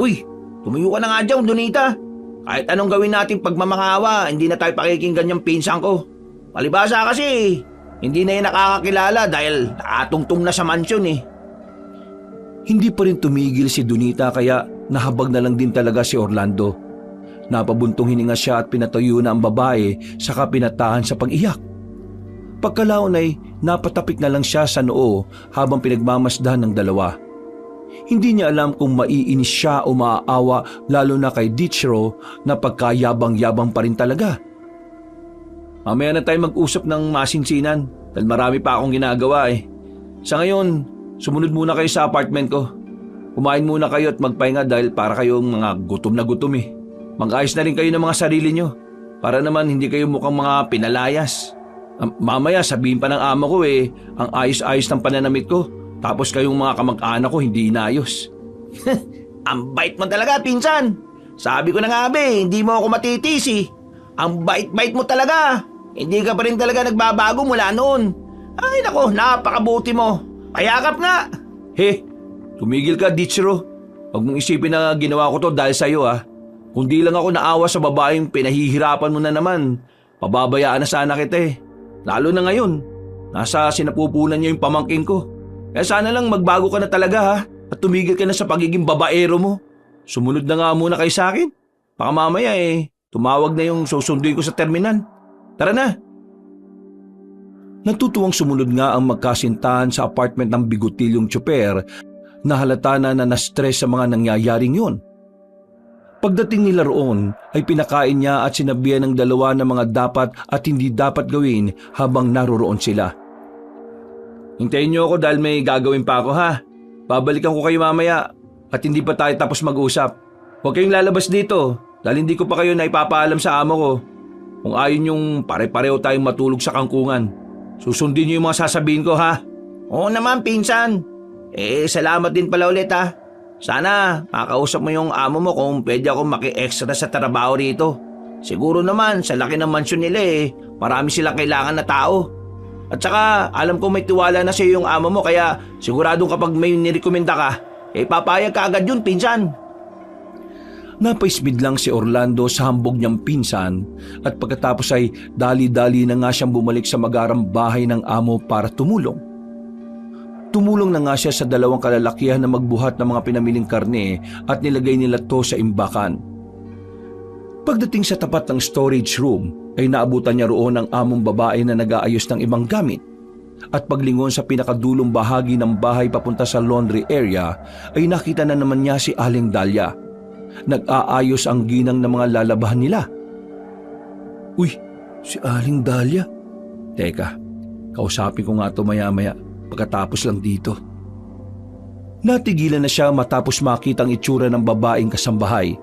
Uy, tumayo ka na nga dyan, Donita. Kahit anong gawin natin pagmamakawa, hindi na tayo pakikinggan yung pinsan ko. Palibasa kasi, hindi na yun nakakakilala dahil nakatungtong na sa mansyon eh. Hindi pa rin tumigil si Donita kaya nahabag na lang din talaga si Orlando. Napabuntong hininga siya at pinatayo na ang babae saka pinatahan sa pag-iyak. Pagkalaon ay napatapik na lang siya sa noo habang pinagmamasdan ng dalawa. Hindi niya alam kung maiinis siya o maaawa lalo na kay Dichiro na pagkayabang-yabang pa rin talaga. Mamaya na tayo mag-usap ng masinsinan dahil marami pa akong ginagawa eh. Sa ngayon, sumunod muna kayo sa apartment ko. Kumain muna kayo at magpahinga dahil para kayong mga gutom na gutom eh. Mag-ayos na rin kayo ng mga sarili nyo para naman hindi kayo mukhang mga pinalayas. Mamaya sabihin pa ng ama ko eh, ang ayos-ayos ng pananamit ko. Tapos kayong mga kamag-anak ko hindi inayos. Ang bait mo talaga, pinsan. Sabi ko na nga hindi mo ako matitisi. Ang bait-bait mo talaga. Hindi ka pa rin talaga nagbabago mula noon. Ay nako, napakabuti mo. Payakap nga. Tumigil ka, Dichiro. Huwag mong isipin na ginawa ko to dahil sa'yo ah. Kung di lang ako naawa sa babaeng pinahihirapan mo na naman, pababayaan na sana kita eh. Lalo na ngayon, nasa sinapupunan niya yung pamangking ko. Kaya sana lang magbago ka na talaga ha at tumigil ka na sa pagiging babaero mo. Sumunod na nga muna kayo sa akin. Baka mamaya tumawag na yung susunduin ko sa terminal. Tara na. Natutuwang sumunod nga ang magkasintahan sa apartment ng bigutilyong tsuper na halata na na-stress sa mga nangyayaring yun. Pagdating nila roon ay pinakain niya at sinabihan ng dalawa ng mga dapat at hindi dapat gawin habang naroroon sila. Hintayin niyo ako dahil may gagawin pa ako ha. Babalikan ko kayo mamaya at hindi pa tayo tapos mag-usap. Huwag kayong lalabas dito dahil hindi ko pa kayo naipapaalam sa amo ko. Kung ayaw niyong pare-pareho tayong matulog sa kangkungan, susundin niyo yung mga sasabihin ko ha. Oo naman, pinsan. Salamat din pala ulit ha. Sana makausap mo yung amo mo kung pwede akong maki-extra sa trabaho rito. Siguro naman sa laki ng mansyon nila marami silang kailangan na tao. At saka alam ko may tiwala na sa iyo yung amo mo kaya siguradong kapag may nirekomenda ka, papayag ka agad yun, pinsan. Napaismid lang si Orlando sa hambog niyang pinsan at pagkatapos ay dali-dali na nga siyang bumalik sa magarang bahay ng amo para tumulong. Tumulong na nga siya sa dalawang kalalakihan na magbuhat ng mga pinamiling karne at nilagay nila to sa imbakan. Pagdating sa tapat ng storage room ay naabutan niya roon ang among babae na nag-aayos ng ibang gamit. At paglingon sa pinakadulong bahagi ng bahay papunta sa laundry area ay nakita na naman niya si Aling Dahlia. Nag-aayos ang ginang ng mga lalabahan nila. Uy, si Aling Dahlia? Teka, kausapin ko nga ito maya-maya pagkatapos lang dito. Natigilan na siya matapos makita ang itsura ng babaeng kasambahay.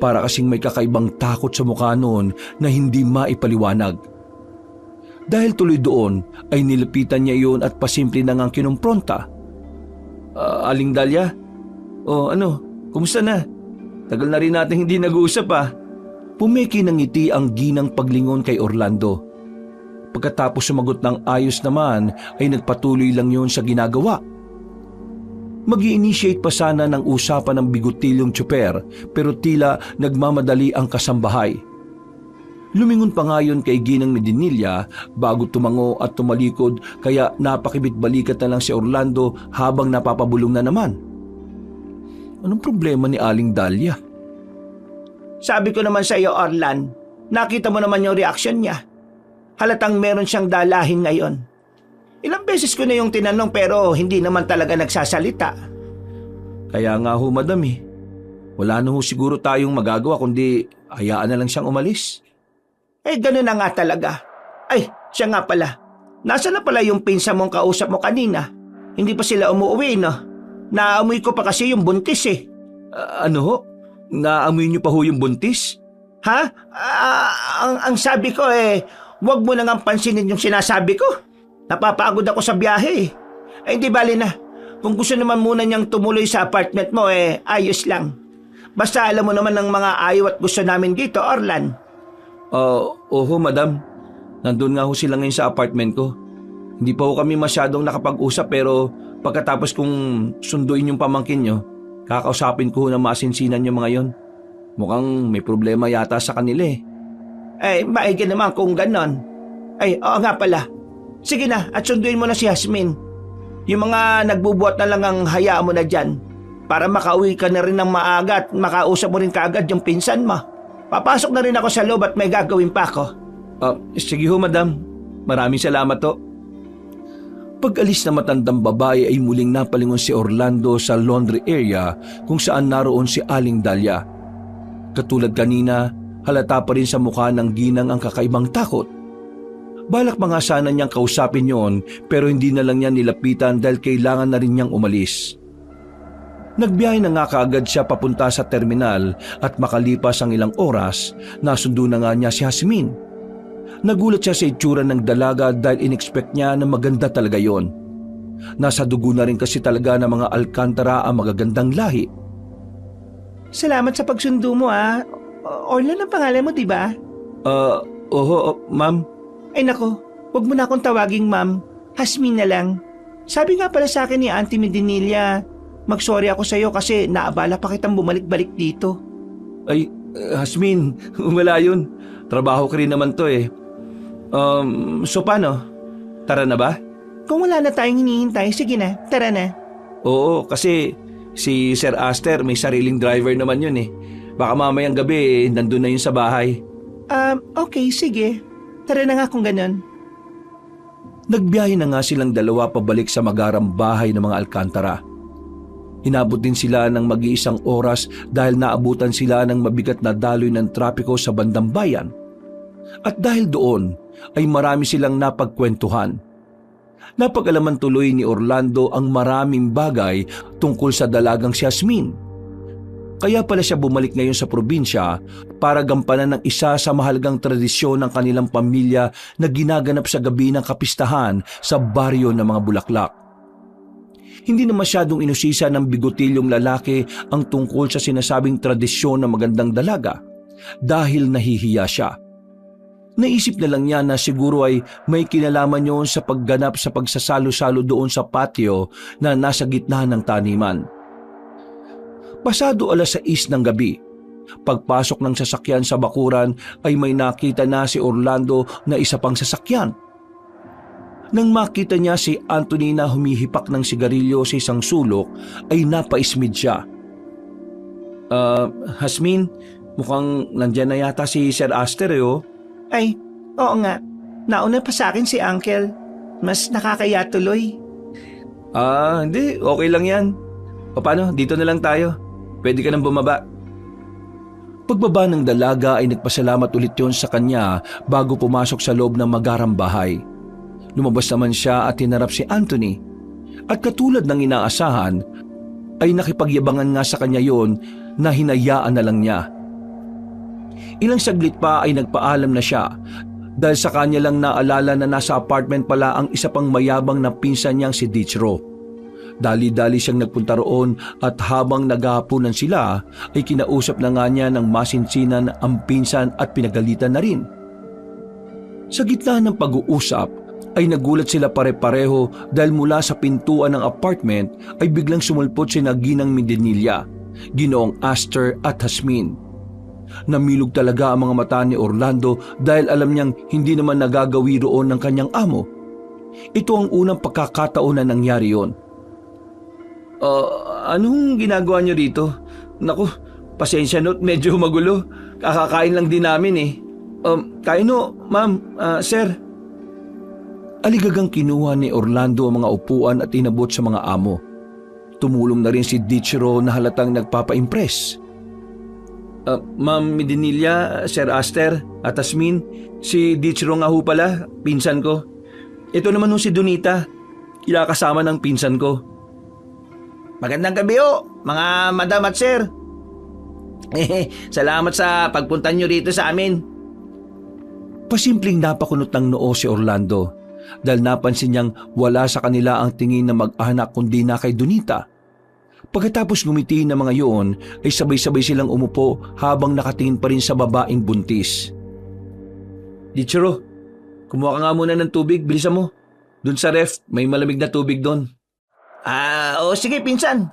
Para kasing may kakaibang takot sa mukha noon na hindi maipaliwanag. Dahil tuloy doon ay nilapitan niya iyon at pasimple na ngang kinumpronta. Aling Dahlia? Kumusta na? Tagal na rin natin hindi nag-uusap ah. Pumeki ng ngiti ang ginang paglingon kay Orlando. Pagkatapos sumagot ng ayos naman ay nagpatuloy lang yun sa ginagawa. Mag-i-initiate pa sana ng usapan ng bigutilyong tsuper pero tila nagmamadali ang kasambahay. Lumingon pa nga yun kay Ginang Medinilla bago tumango at tumalikod kaya napakibit-balikat na lang si Orlando habang napapabulong na naman. Anong problema ni Aling Dahlia? Sabi ko naman sa iyo, Orlan, nakita mo naman yung reaksyon niya. Halatang meron siyang dalahin ngayon. Ilang beses ko na yung tinanong pero hindi naman talaga nagsasalita. Kaya nga ho, madam Wala na ho siguro tayong magagawa kundi hayaan na lang siyang umalis. Ganun na nga talaga. Ay, siya nga pala. Nasaan na pala yung pinsa mong kausap mo kanina? Hindi pa sila umuwi, no? Naamoy ko pa kasi yung buntis Ano ho? Naamoy niyo pa ho yung buntis? Ha? Ang sabi ko huwag mo na nga pansinin yung sinasabi ko. Napapagod ako sa biyahe hindi bali na. Kung gusto naman muna niyang tumuloy sa apartment mo ayos lang. Basta alam mo naman ng mga ayaw at gusto namin dito, Orlan. Oho, madam. Nandun nga ho sila ngayon sa apartment ko. Hindi pa ho kami masyadong nakapag-usap pero pagkatapos kong sunduin yung pamangkin nyo, kakausapin ko ho na masinsinan yung mga yon. Mukhang may problema yata sa kanila Maigi naman kung ganon. Oo nga pala. Sige na at sunduin mo na si Yasmin. Yung mga nagbubuhat na lang ang hayaan mo na dyan para makauwi ka na rin ng maaga at makausap mo rin kaagad yung pinsan mo. Papasok na rin ako sa loob at may gagawin pa ako. Sige ho, madam. Maraming salamat ho. Pag-alis na matandang babae ay muling napalingon si Orlando sa laundry area kung saan naroon si Aling Dahlia. Katulad kanina, halata pa rin sa mukha ng ginang ang kakaibang takot. Balak pa nga sana niyang kausapin yon pero hindi na lang niya nilapitan dahil kailangan na rin niyang umalis. Nagbiyahe na nga kaagad siya papunta sa terminal at makalipas ang ilang oras, nasundo na nga niya si Jasmine. Nagulat siya sa itsura ng dalaga dahil in-expect niya na maganda talaga yon. Nasa dugo na rin kasi talaga ng mga Alcantara ang magagandang lahi. Salamat sa pagsundo mo Orlan ang pangalan mo, di ba? Ma'am. Ay nako, wag mo na akong tawaging ma'am. Jasmine na lang. Sabi nga pala sa akin ni Auntie Medinilla, mag-sorry ako sa'yo kasi naabala pa kitang bumalik-balik dito. Ay, Jasmine, wala yun. Trabaho ko rin naman to eh. So paano? Tara na ba? Kung wala na tayong hinihintay, sige na, tara na. Oo, kasi si Sir Aster may sariling driver naman yun eh. Baka mamayang gabi nandun na yun sa bahay. Okay, sige. Tara na nga kung ganun. Nagbiyahe na nga silang dalawa pabalik sa magarang bahay ng mga Alcantara. Inabot din sila ng mag-iisang oras dahil naabutan sila ng mabigat na daloy ng trapiko sa bandang bayan. At dahil doon ay marami silang napagkwentuhan. Napag-alaman tuloy ni Orlando ang maraming bagay tungkol sa dalagang si Jasmine. Kaya pala siya bumalik ngayon sa probinsya para gampanan ng isa sa mahalagang tradisyon ng kanilang pamilya na ginaganap sa gabi ng kapistahan sa baryo ng mga Bulaklak. Hindi na masyadong inusisa ng bigotilyong lalaki ang tungkol sa sinasabing tradisyon ng magandang dalaga dahil nahihiya siya. Naisip na lang niya na siguro ay may kinalaman yun sa pagganap sa pagsasalo-salo doon sa patio na nasa gitna ng taniman. Pasado 6:00 ng gabi, pagpasok ng sasakyan sa bakuran ay may nakita na si Orlando na isa pang sasakyan. Nang makita niya si Anthony na humihipak ng sigarilyo sa isang sulok ay napaismid siya. Jasmine, mukhang nandyan na yata si Sir Aster oh. Ay, oo nga. Nauna pa sa akin si Uncle. Mas nakakaya tuloy. Hindi. Okay lang yan. Paano? Dito na lang tayo. Pwede ka nang bumaba. Pagbaba ng dalaga ay nagpasalamat ulit yon sa kanya bago pumasok sa loob ng magarang bahay. Lumabas naman siya at hinarap si Anthony. At katulad ng inaasahan, ay nakipagyabangan nga sa kanya yon na hinayaan na lang niya. Ilang saglit pa ay nagpaalam na siya dahil sa kanya lang naalala na nasa apartment pala ang isa pang mayabang na pinsan niyang si Dichro. Dali-dali siyang nagpunta roon at habang naghahapunan sila ay kinausap na nga niya ng masinsinan ang pinsan at pinagalitan na rin. Sa gitna ng pag-uusap ay nagulat sila pare-pareho dahil mula sa pintuan ng apartment ay biglang sumulpot si Ginang Medinilla, Ginoong Aster at Jasmine. Namilog talaga ang mga mata ni Orlando dahil alam niyang hindi naman nagagawi roon ng kanyang amo. Ito ang unang pagkakataon na nangyari yon. Anong ginagawa niyo rito? Naku, pasensya no't medyo magulo. Kakakain lang din namin eh. Kain no, ma'am, sir. Aligagang kinuha ni Orlando ang mga upuan at inabot sa mga amo. Tumulong na rin si Dichro na halatang nagpapa-impress. Ma'am Medinilla, Sir Aster at Jasmine, si Dichro nga ho pala, pinsan ko. Ito naman ho si Donita, kinakasama ng pinsan ko. Magandang gabi mga madam at sir. Salamat sa pagpunta nyo rito sa amin. Pasimpleng napakunot ng noo si Orlando dahil napansin niyang wala sa kanila ang tingin na mag-anak kundi na kay Donita. Pagkatapos ngumiti ng mga yun ay sabay-sabay silang umupo habang nakatingin pa rin sa babaeng buntis. Dichiro, kumuha ka nga muna ng tubig, bilisan mo. Doon sa ref, may malamig na tubig doon. Sige pinsan.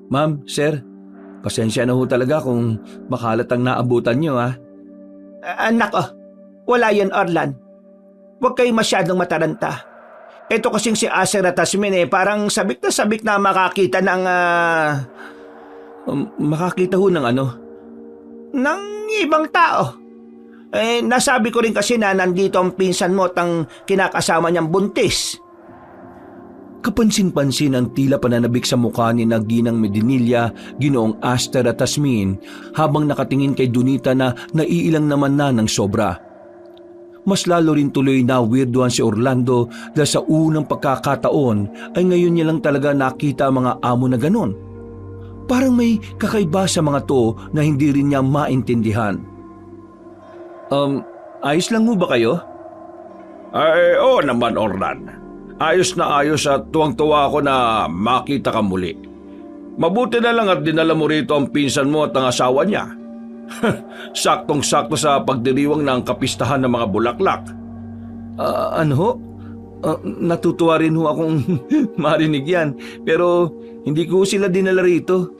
Ma'am, sir, pasensya na ho talaga kung makalat ang naabutan niyo Anak wala yan Orlan. Huwag kayo masyadong mataranta. Ito kasing si Aster at Tasmin parang sabik na makakita ng Makakita ho ng ano? ng ibang tao. Nasabi ko rin kasi na nandito ang pinsan mo at ang kinakasama niyang buntis. Kapansin-pansin ang tila pananabik sa mukha ni Ginang Medinilla, Ginoong Aster at Tasmin habang nakatingin kay Donita na naiilang naman na ng sobra. Mas lalo rin tuloy na weirdoan si Orlando dahil sa unang pagkakataon ay ngayon niya lang talaga nakita ang mga amo na ganon. Parang may kakaiba sa mga to na hindi rin niya maintindihan. Ayos lang mo ba kayo? Ay, oo naman, Orlan. Ayos na ayos at tuwang-tuwa ako na makita ka muli. Mabuti na lang at dinala mo rito ang pinsan mo at ang asawa niya. Saktong-sakto sa pagdiriwang ng kapistahan ng mga bulaklak. Ano ho? Natutuwa rin ho akong marinig yan. Pero hindi ko sila dinala rito.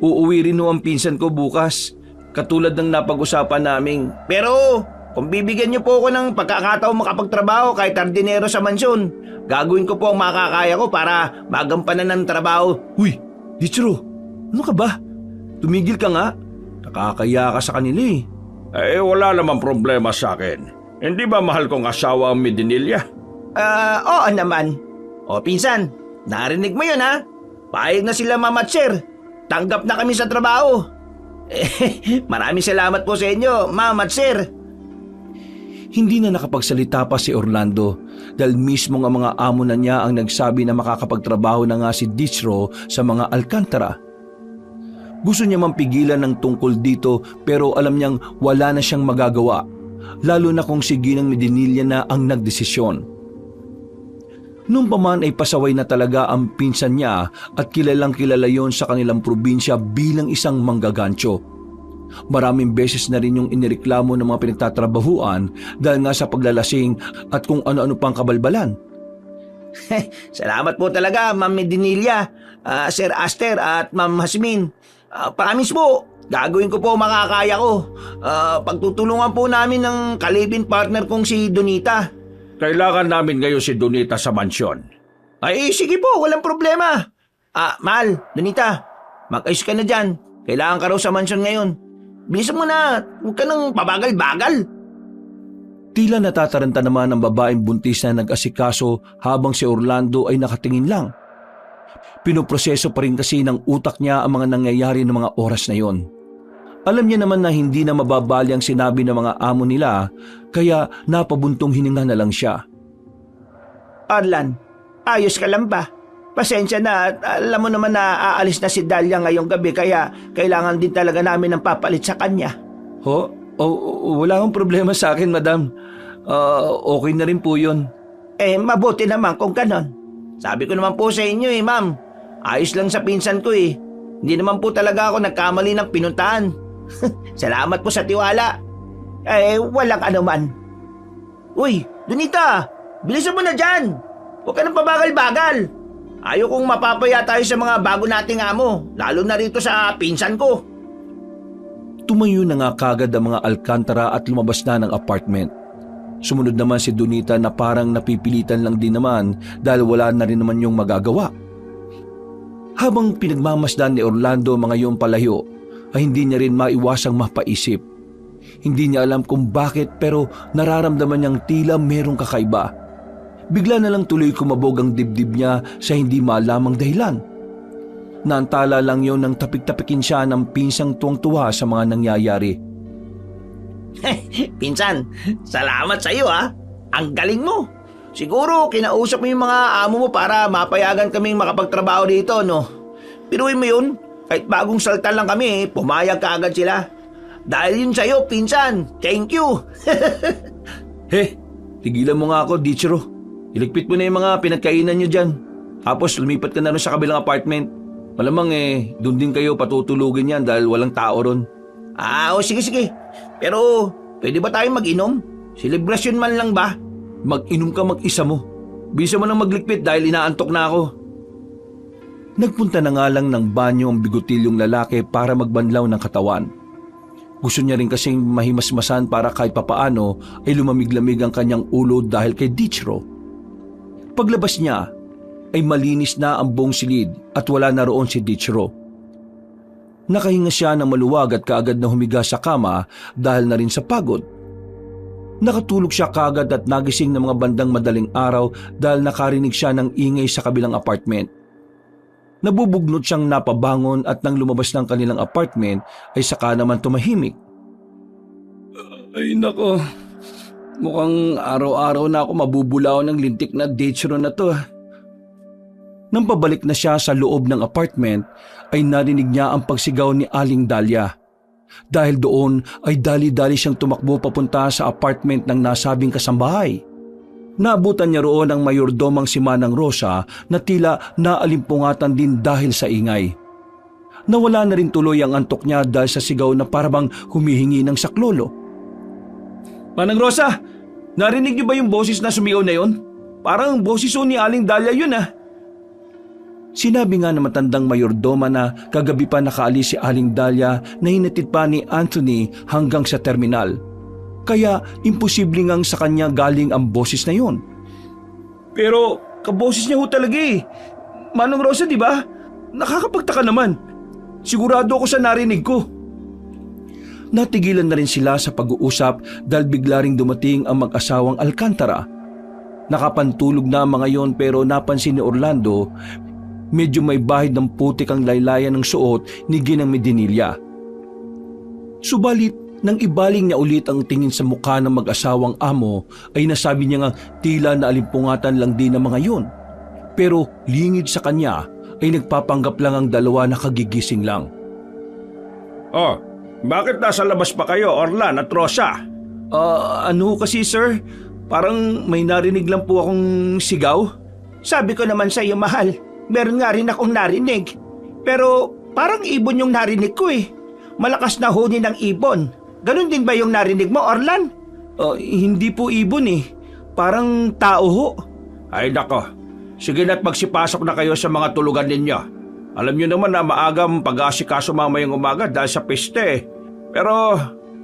Uuwi rin ho ang pinsan ko bukas. Katulad ng napag-usapan naming. Pero kung bibigyan niyo po ako ng pagkakataon makapagtrabaho kahit hardinero sa mansyon, gagawin ko po ang makakaya ko para magampanan ng trabaho. Uy, Dichiro, ano ka ba? Tumigil ka nga. Nakakaya ka sa kanila eh. Wala namang problema sa akin. Hindi ba mahal kong asawa ang Medinilla? Oo naman. O pinsan, narinig mo yun ha? Payag na sila Mama at Sir. Tanggap na kami sa trabaho. Maraming salamat po sa inyo, Ma'am at Sir. Hindi na nakapagsalita pa si Orlando dahil mismo ang mga amo na niya ang nagsabi na makakapagtrabaho na nga si Dichiro sa mga Alcantara. Gusto niya mampigilan ng tungkol dito pero alam niyang wala na siyang magagawa, lalo na kung si Ginang Medinilla na ang nagdesisyon. Noong pa man ay pasaway na talaga ang pinsan niya at kilalang kilala yon sa kanilang probinsya bilang isang manggagancho. Maraming beses na rin yung inireklamo ng mga pinagtatrabahuan dahil nga sa paglalasing at kung ano-ano pang kabalbalan. Salamat po talaga, Ma'am Medinilla, Sir Aster at Ma'am Hasmin. Promise po, gagawin ko po makakaya ko. Pagtutulungan po namin ng kalibin partner kong si Donita. Kailangan namin ngayon si Donita sa mansyon. Ay, sige po, walang problema. Mahal, Donita, mag-ayos ka na dyan. Kailangan ka raw sa mansyon ngayon. Bilisan mo na, huwag ka nang pabagal-bagal. Tila natataranta naman ang babaeng buntis na nag-asikaso habang si Orlando ay nakatingin lang. Pinoproseso pa rin kasi ng utak niya ang mga nangyayari ng mga oras na yon. Alam niya naman na hindi na mababali ang sinabi ng mga amo nila, kaya napabuntong hininga na lang siya. Orlan, ayos ka lang ba? Pasensya na at alam mo naman na aalis na si Dahlia ngayong gabi kaya kailangan din talaga namin ng papalit sa kanya. Wala akong problema sa akin, madam. Okay na rin po yun. Mabuti naman kung ganon. Sabi ko naman po sa inyo ma'am. Ayos lang sa pinsan ko Hindi naman po talaga ako nagkamali ng pinuntahan. Salamat po sa tiwala. Walang anuman. Uy, Donita, bilisan mo na dyan. Huwag ka nang pabagal-bagal. Ayaw kong mapapaya tayo sa mga bago nating amo, lalo na rito sa pinsan ko. Tumayo na nga kagad ang mga Alcantara at lumabas na ng apartment. Sumunod naman si Donita na parang napipilitan lang din naman dahil wala na rin naman yung magagawa. Habang pinagmamasdan ni Orlando mga iyong palayo, ay hindi niya rin maiwasang mapaisip. Hindi niya alam kung bakit pero nararamdaman niyang tila merong kakaiba. Bigla na lang tuloy kumabog ang dibdib niya sa hindi malamang dahilan. Naantala lang yon nang tapik-tapikin siya ng pinsang tuwang-tuwa sa mga nangyayari. Pinsan, salamat sa iyo Ang galing mo. Siguro kinausap mo yung mga amo mo para mapayagan kaming makapagtrabaho dito, no? Piruin mo yun. Kahit bagong salta lang kami, pumayag ka agad sila. Dahil yun sa'yo, pinsan. Thank you. Tigilan mo nga ako, Dichiro. Iligpit mo na yung mga pinagkainan nyo dyan. Tapos lumipat ka na rin sa kabilang apartment. Malamang doon din kayo patutulugin yan dahil walang tao ron. Sige. Pero pwede ba tayong mag-inom? Selebrasyon man lang ba? Mag-inom ka mag-isa mo. Bisa mo nang magligpit dahil inaantok na ako. Nagpunta na nga lang ng banyo ang bigotilyong lalaki para magbanlaw ng katawan. Gusto niya rin kasing mahimasmasan para kahit papaano ay lumamig-lamig ang kanyang ulo dahil kay Dichiro. Paglabas niya ay malinis na ang buong silid at wala na roon si Dichro. Nakahinga siya ng maluwag at kaagad na humiga sa kama dahil na rin sa pagod. Nakatulog siya kaagad at nagising ng mga bandang madaling araw dahil nakarinig siya ng ingay sa kabilang apartment. Nabubugnot siyang napabangon at nang lumabas ng kanilang apartment ay saka naman tumahimik. Ay nako, mukhang araw-araw na ako mabubulaw ng lintik na Dichro na to. Nang pabalik na siya sa loob ng apartment ay narinig niya ang pagsigaw ni Aling Dahlia. Dahil doon ay dali-dali siyang tumakbo papunta sa apartment ng nasabing kasambahay. Naabutan niya roon ang mayordomang si Manang Rosa na tila naalimpungatan din dahil sa ingay. Nawala na rin tuloy ang antok niya dahil sa sigaw na parabang humihingi ng saklolo. Manang Rosa, narinig niyo ba yung boses na sumigaw na yun? Parang boses ni Aling Dahlia yun ah. Sinabi nga ng matandang mayordoma na kagabi pa nakaalis si Aling Dahlia na hinatid pa ni Anthony hanggang sa terminal. Kaya imposible ngang sa kanya galing ang boses na yon. Pero kaboses niya ho talaga eh. Manong Rosa, di ba? Nakakapagtaka naman. Sigurado ako sa narinig ko. Natigilan na rin sila sa pag-uusap dahil bigla ring dumating ang mag-asawang Alcantara. Nakapantulog na mga yon pero napansin ni Orlando medyo may bahid ng putik ang laylayan ng suot ni Ginang Medinilla. Subalit nang ibaling niya ulit ang tingin sa mukha ng mag-asawang amo ay nasabi niya nga tila na alimpungatan lang din ang mga yon. Pero lingid sa kanya ay nagpapanggap lang ang dalawa na kagigising lang. Oh, bakit nasa labas pa kayo, Orlan at Rosa? Ano kasi sir? Parang may narinig lang po akong sigaw. Sabi ko naman sa iyo, mahal, meron nga rin akong narinig. Pero parang ibon yung narinig ko eh. Malakas na huni ng ibon. Ganon din ba yung narinig mo, Orlan? Hindi po ibon eh. Parang tao ho. Ay nako, sige na't magsipasok na kayo sa mga tulugan ninyo. Alam niyo naman na maagang pag-aasikaso mamayang umaga dahil sa peste. Pero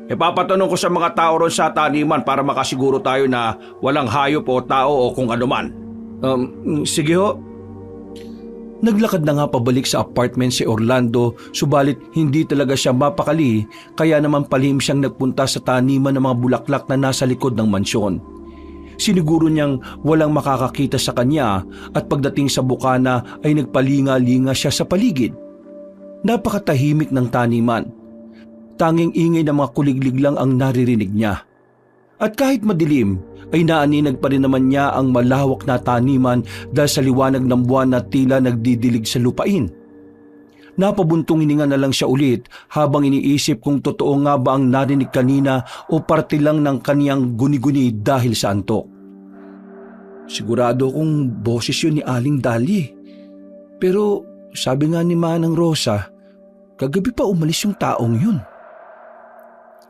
ipapatanong ko sa mga tao ron sa taniman para makasiguro tayo na walang hayop o tao o kung anuman. Sige ho. Naglakad na nga pabalik sa apartment si Orlando subalit hindi talaga siya mapakali kaya naman palihim siyang nagpunta sa taniman ng mga bulaklak na nasa likod ng mansyon. Siniguro niyang walang makakakita sa kanya at pagdating sa bukana ay nagpalinga-linga siya sa paligid. Napakatahimik ng taniman. Tanging ingay ng mga kuliglig lang ang naririnig niya. At kahit madilim, ay naaninag pa rin naman niya ang malawak na taniman dahil sa liwanag ng buwan na tila nagdidilig sa lupain. Napabuntong hininga na lang siya ulit habang iniisip kung totoo nga ba ang narinig kanina o parte lang ng kaniyang guni-guni dahil sa antok. Sigurado kong boses yun ni Aling Dahlia. Pero sabi nga ni Manang Rosa, kagabi pa umalis yung taong yun.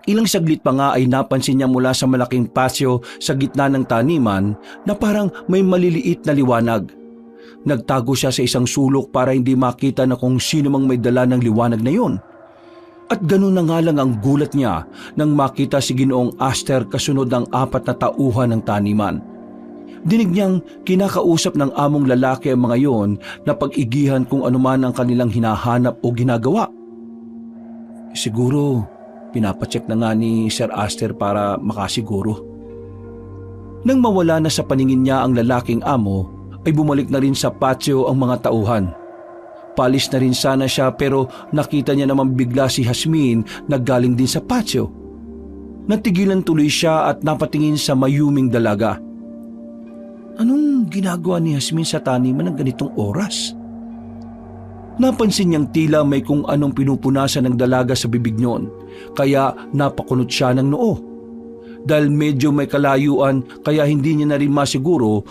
Ilang saglit pa nga ay napansin niya mula sa malaking pasyo sa gitna ng taniman na parang may maliliit na liwanag. Nagtago siya sa isang sulok para hindi makita na kung sino mang may dala ng liwanag na yon. At ganun na nga lang ang gulat niya nang makita si Ginoong Aster kasunod ng 4 na tauhan ng taniman. Dinig niyang kinakausap ng among lalaki ang mga yon na pag-igihan kung anuman ang kanilang hinahanap o ginagawa. Siguro pinapacheck na nga ni Sir Aster para makasiguro. Nang mawala na sa paningin niya ang lalaking amo, ay bumalik na rin sa patio ang mga tauhan. Palis na rin sana siya pero nakita niya naman bigla si Jasmine na galing din sa patio. Natigilan tuloy siya at napatingin sa mayuming dalaga. Anong ginagawa ni Jasmine sa taniman ng ganitong oras? Napansin niyang tila may kung anong pinupunasan ng dalaga sa bibig niyon, kaya napakunot siya ng noo. Dahil medyo may kalayuan kaya hindi niya na rin masiguro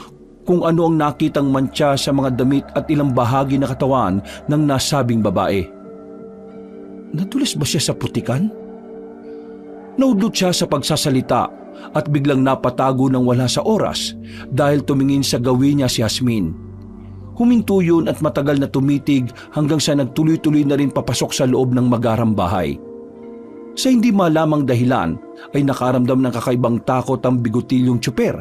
kung ano ang nakitang mantsa sa mga damit at ilang bahagi na katawan ng nasabing babae. Nadulas ba siya sa putikan? Naudlot siya sa pagsasalita at biglang napatago ng wala sa oras dahil tumingin sa gawin niya si Jasmine. Huminto yun at matagal na tumitig hanggang sa nagtuloy-tuloy na rin papasok sa loob ng magarang bahay. Sa hindi malamang dahilan ay nakaramdam ng kakaibang takot ang bigotilyong tsuper.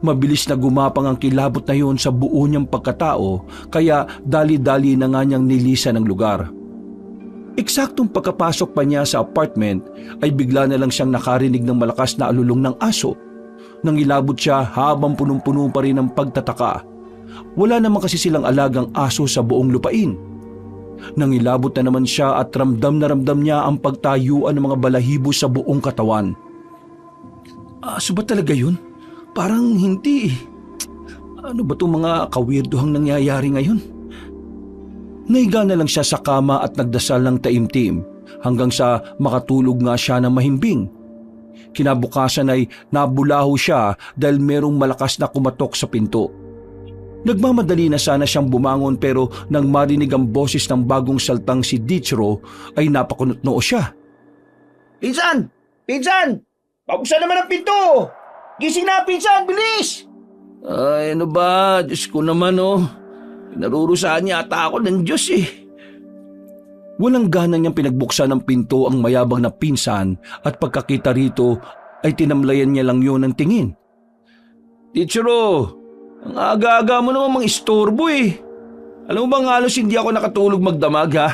Mabilis na gumapang ang kilabot na yun sa buo niyang pagkatao kaya dali-dali na nga niyang nilisan ang lugar. Eksaktong pagkapasok pa niya sa apartment ay bigla na lang siyang nakarinig ng malakas na alulong ng aso. Nang ilabot siya habang punong-puno pa rin ng pagtataka. Wala naman kasi silang alagang aso sa buong lupain. Nang ilabot na naman siya at ramdam na ramdam niya ang pagtayuan ng mga balahibo sa buong katawan. Aso ba talaga yun? Parang hindi eh. Ano ba itong mga kawirduhang nangyayari ngayon? Naiga na lang siya sa kama at nagdasal ng taimtim hanggang sa makatulog nga siya ng mahimbing. Kinabukasan ay nabulaho siya dahil merong malakas na kumatok sa pinto. Nagmamadali na sana siyang bumangon pero nang marinig ang boses ng bagong saltang si Dichro ay napakunot-noo siya. Pinsan! Pinsan! Pabuksan naman ang pinto! Gising na, pinsan! Bilis! Ay ano ba, Diyos ko naman oh. Pinarurusahan yata ako ng Diyos eh. Walang gana niyang pinagbuksan ng pinto ang mayabang na pinsan at pagkakita rito ay tinamlayan niya lang yun ng tingin. Dichro, ang aga-aga mo naman mga istorbo eh. Alam mo ba halos hindi ako nakatulog magdamag ha?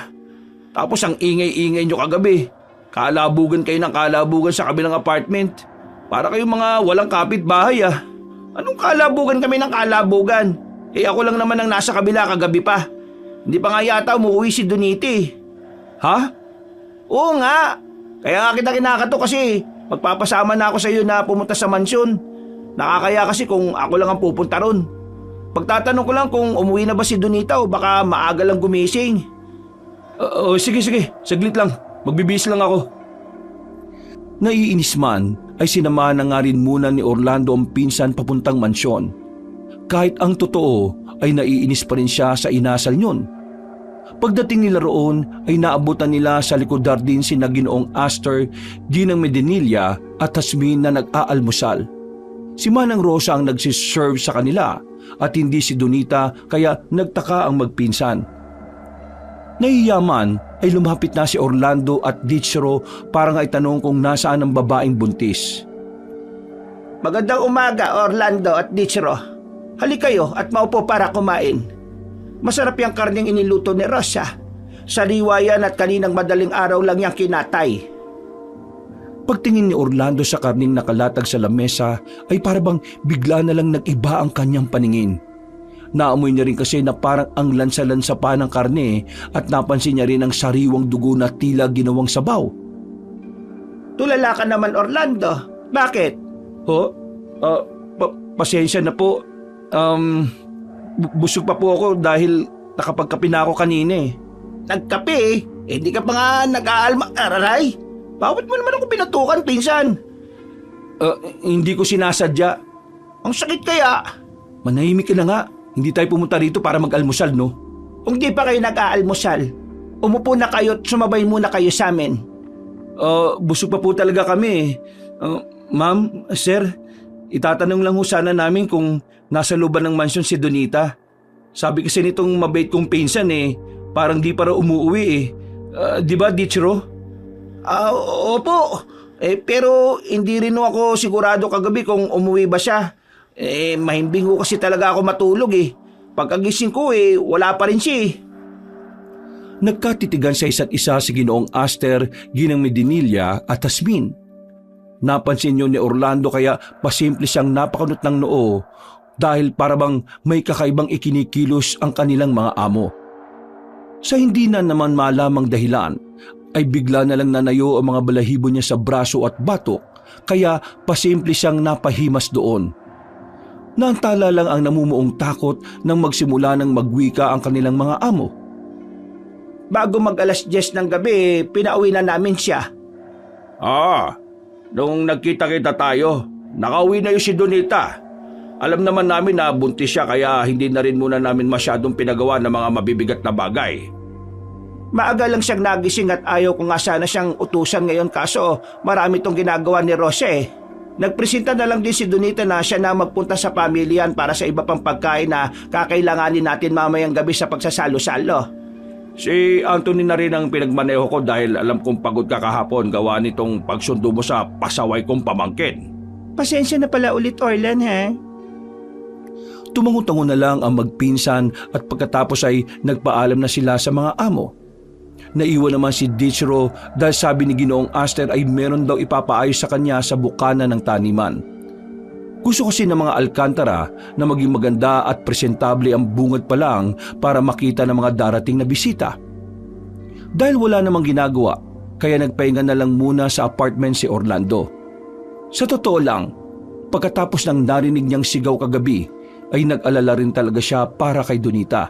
Tapos ang ingay-ingay niyo kagabi. Kalabugan kayo ng kalabugan sa kabilang apartment. Para kayong mga walang kapitbahay ah. Anong kalabugan kami ng kalabugan? Eh ako lang naman ang nasa kabila kagabi pa. Hindi pa nga yata umuwi si Donite. Ha? Oo nga. Kaya nga kita kinakato kasi magpapasama na ako sa iyo na pumunta sa mansyon. Nakakaya kasi kung ako lang ang pupunta ron. Pagtatanong ko lang kung umuwi na ba si Donita o baka maaga lang gumising. Sige. Saglit lang. Magbibihis lang ako. Naiinis man ay sinamahan na nga rin muna ni Orlando ang pinsan papuntang mansyon. Kahit ang totoo ay naiinis pa rin siya sa inasal niyon. Pagdating nila roon ay naabutan nila sa likod din si Ginoong Aster, Ginang Medinilla at Jasmine na nag-aalmusal. Si Manang Rosa ang nagsiserve sa kanila at hindi si Donita kaya nagtaka ang magpinsan. Nahiyaman ay lumapit na si Orlando at Dichro para nga itanong kung nasaan ang babaeng buntis. Magandang umaga, Orlando at Dichro. Halika kayo at maupo para kumain. Masarap yung karneng iniluto ni Rosa. Sariwa yan at kaninang madaling araw lang yung kinatay. Pagtingin ni Orlando sa karneng nakalatag sa lamesa ay parabang bigla na lang nag-iba ang kanyang paningin. Naamoy niya rin kasi na parang ang lansa-lansa pa ng karne at napansin niya rin ang sariwang dugo na tila ginawang sabaw. Tulala ka naman, Orlando. Bakit? Pasensya na po. Busog pa po ako dahil nakapagkape na ako kanina eh. Nagkape eh. Hindi ka pa nga nag-aalma. Araray. Bakit mo naman ako pinatukan, pinsan? Hindi ko sinasadya. Ang sakit kaya. Manahimik ka na nga. Hindi tayo pumunta rito para mag-almusal, no? Kung di pa kayo nag-aalmusal, umupo na kayo at sumabay muna kayo sa amin. Busog pa po talaga kami. Ma'am, sir, itatanong lang ho sana namin kung nasa looban ng mansyon si Donita. Sabi kasi nitong mabait kong pinsan eh, parang di para umuwi eh. Di ba, Dichro? Opo. Pero hindi rin ako sigurado kagabi kung umuwi ba siya. Mahimbing ko kasi talaga ako matulog eh. Pagkagising ko wala pa rin siya eh. Nagkatitigan sa isa't isa si Ginoong Aster, Ginang Medinilla at Jasmine. Napansin niyo ni Orlando kaya pasimple siyang napakunot ng noo dahil parabang may kakaibang ikinikilos ang kanilang mga amo. Sa hindi na naman malamang dahilan ay bigla na lang nanayo ang mga balahibo niya sa braso at batok kaya pasimple siyang napahimas doon. Naantala lang ang namumuong takot nang magsimula ng magwika ang kanilang mga amo. Bago mag-alas 10 ng gabi, pinauwi na namin siya. Nung nagkita-kita tayo, nakauwi na yung si Donita. Alam naman namin na buntis siya kaya hindi na rin muna namin masyadong pinagawa ng mga mabibigat na bagay. Maaga lang siyang nagising at ayaw ko nga sana siyang utusan ngayon kaso marami tong ginagawa ni Rosa eh. Nagpresenta na lang din si Donita na siya na magpunta sa pamilyan para sa iba pang pagkain na kakailanganin natin mamayang gabi sa pagsasalo-salo. Si Anthony na rin ang pinagmaneho ko dahil alam kong pagod ka kahapon gawa nitong pagsundo mo sa pasaway kong pamangkin. Pasensya na pala ulit, Orlan, ha? Tumango-tango na lang ang magpinsan at pagkatapos ay nagpaalam na sila sa mga amo. Naiwan naman si Dichero dahil sabi ni Ginoong Aster ay meron daw ipapaayos sa kanya sa bukana ng taniman. Gusto kasi ng mga Alcantara na maging maganda at presentable ang bungad pa lang para makita ng mga darating na bisita. Dahil wala namang ginagawa, kaya nagpahinga na lang muna sa apartment si Orlando. Sa totoo lang, pagkatapos ng narinig niyang sigaw kagabi, ay nag-alala rin talaga siya para kay Donita.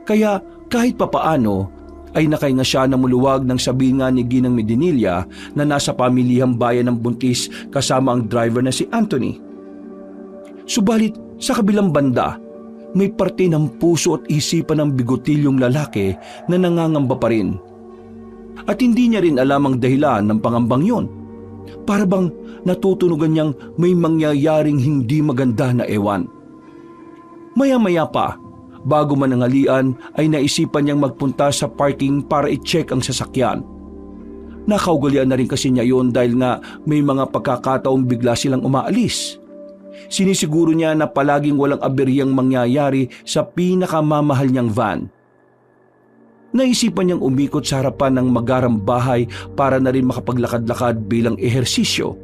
Kaya kahit papaano, ay nakahinga siya na muluwag ng sabi nga ni Ginang Medinilla na nasa pamilihang bayan ng Buntis kasama ang driver na si Anthony. Subalit sa kabilang banda, may parte ng puso at isipan ng bigotilyong lalaki na nangangamba pa rin. At hindi niya rin alam ang dahilan ng pangambang yon. Para bang natutunugan niyang may mangyayaring hindi maganda na ewan. Maya-maya pa, bago manangalian ay naisipan niyang magpunta sa parking para i-check ang sasakyan. Nakaugalian na rin kasi niya yon dahil nga may mga pagkakataong bigla silang umaalis. Sinisiguro niya na palaging walang aberyang mangyayari sa pinakamamahal niyang van. Naisipan niyang umikot sa harapan ng magarang bahay para na rin makapaglakad-lakad bilang ehersisyo.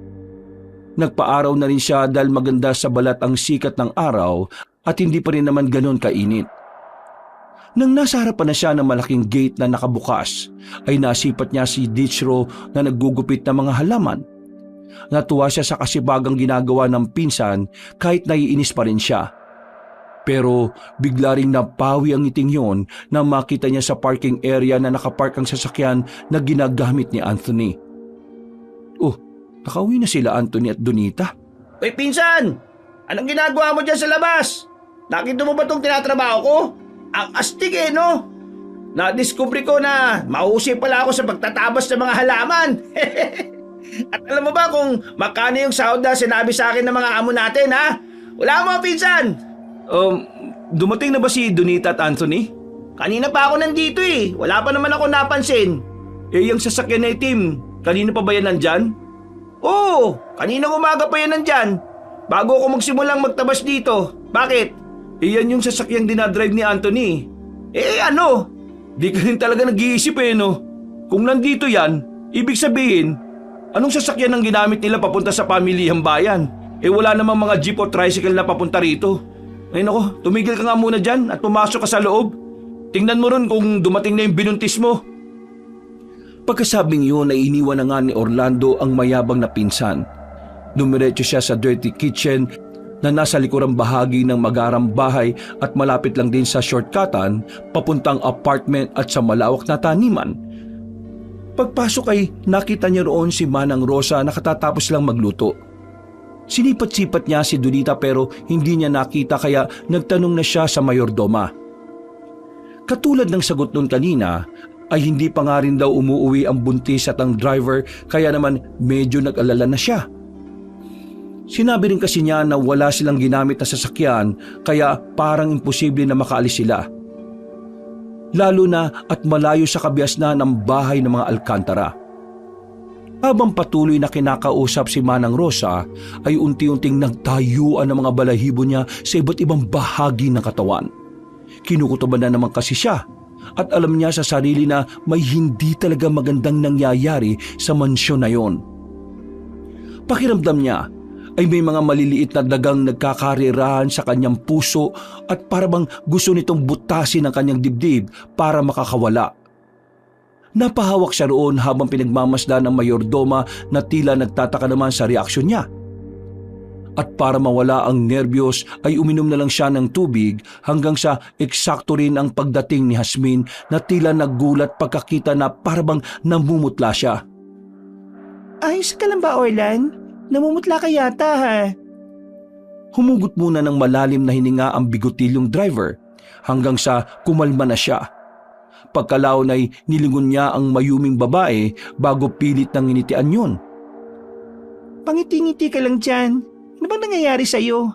Nagpaaraw na rin siya dahil maganda sa balat ang sikat ng araw at hindi pa rin naman ganon kainit. Nang nasa harapan na siya ng malaking gate na nakabukas, ay nasipat niya si Dichero na naggugupit ng mga halaman. Natuwa siya sa kasibagang ginagawa ng pinsan kahit naiinis pa rin siya. Pero bigla ring napawi ang ngiting yon na makita niya sa parking area na nakapark ang sasakyan na ginagamit ni Anthony. Oh, nakauwi na sila Anthony at Donita. Uy, pinsan! Anong ginagawa mo dyan sa labas? Nakita mo ba itong tinatrabaho ko? Ang astig no? Nadiskubre ko na mahusay pala ako sa pagtatabas ng mga halaman. At alam mo ba kung magkano yung sahod na sinabi sa akin ng mga amo natin, ha? Wala mo, pinsan! Dumating na ba si Donita at Anthony? Kanina pa ako nandito eh. Wala pa naman ako napansin. Yung sasakyan na itim, kanina pa ba yan nandyan? Oo, kaninang umaga pa yan nandyan. Bago ako magsimulang magtabas dito. Bakit? Yan yung sasakyang dinadrive ni Anthony. Ano? Di ka rin talaga nag-iisip no? Kung nandito yan, ibig sabihin, anong sasakyan ang ginamit nila papunta sa pamilihang bayan? Wala namang mga jeep o tricycle na papunta rito. Ay nako, tumigil ka nga muna dyan at pumasok ka sa loob. Tingnan mo ron kung dumating na yung binuntis mo. Pagkasabing yun ay iniwan na nga ni Orlando ang mayabang na pinsan. Dumiretso siya sa dirty kitchen na nasa likurang bahagi ng magarang bahay at malapit lang din sa shortcutan papuntang apartment at sa malawak na taniman. Pagpasok ay nakita niya roon si Manang Rosa na katatapos lang magluto. Sinipat-sipat niya si Donita pero hindi niya nakita kaya nagtanong na siya sa mayordoma. Katulad ng sagot nun kanina ay hindi pa nga rin daw umuuwi ang buntis at ang driver kaya naman medyo nag-alala na siya. Sinabi rin kasi niya na wala silang ginamit na sasakyan kaya parang imposible na makaalis sila. Lalo na at malayo sa kabiasnan ng bahay ng mga Alcantara. Habang patuloy na kinakausap si Manang Rosa ay unti-unting nagtayuan ng mga balahibo niya sa iba't ibang bahagi ng katawan. Kinukutuban na naman kasi siya at alam niya sa sarili na may hindi talaga magandang nangyayari sa mansyon na yon. Pakiramdam niya ay may mga maliliit na dagang nagkakarirahan sa kanyang puso at parabang gusto nitong butasin ang kanyang dibdib para makakawala. Napahawak siya roon habang pinagmamasdan ng mayordoma na tila nagtataka naman sa reaksyon niya. At para mawala ang nerbiyos ay uminom na lang siya ng tubig hanggang sa eksakto rin ang pagdating ni Jasmine na tila nagulat pagkakita na parabang namumutla siya. Ayos ka lang ba, Orlan? Namumutla ka yata, ha? Humugot muna ng malalim na hininga ang bigotilyong driver hanggang sa kumalma na siya. Pagkalaon ay nilingon niya ang mayuming babae bago pilit nang initian yun. Pangiti-ngiti ka lang dyan. Ano bang nangyayari sa'yo?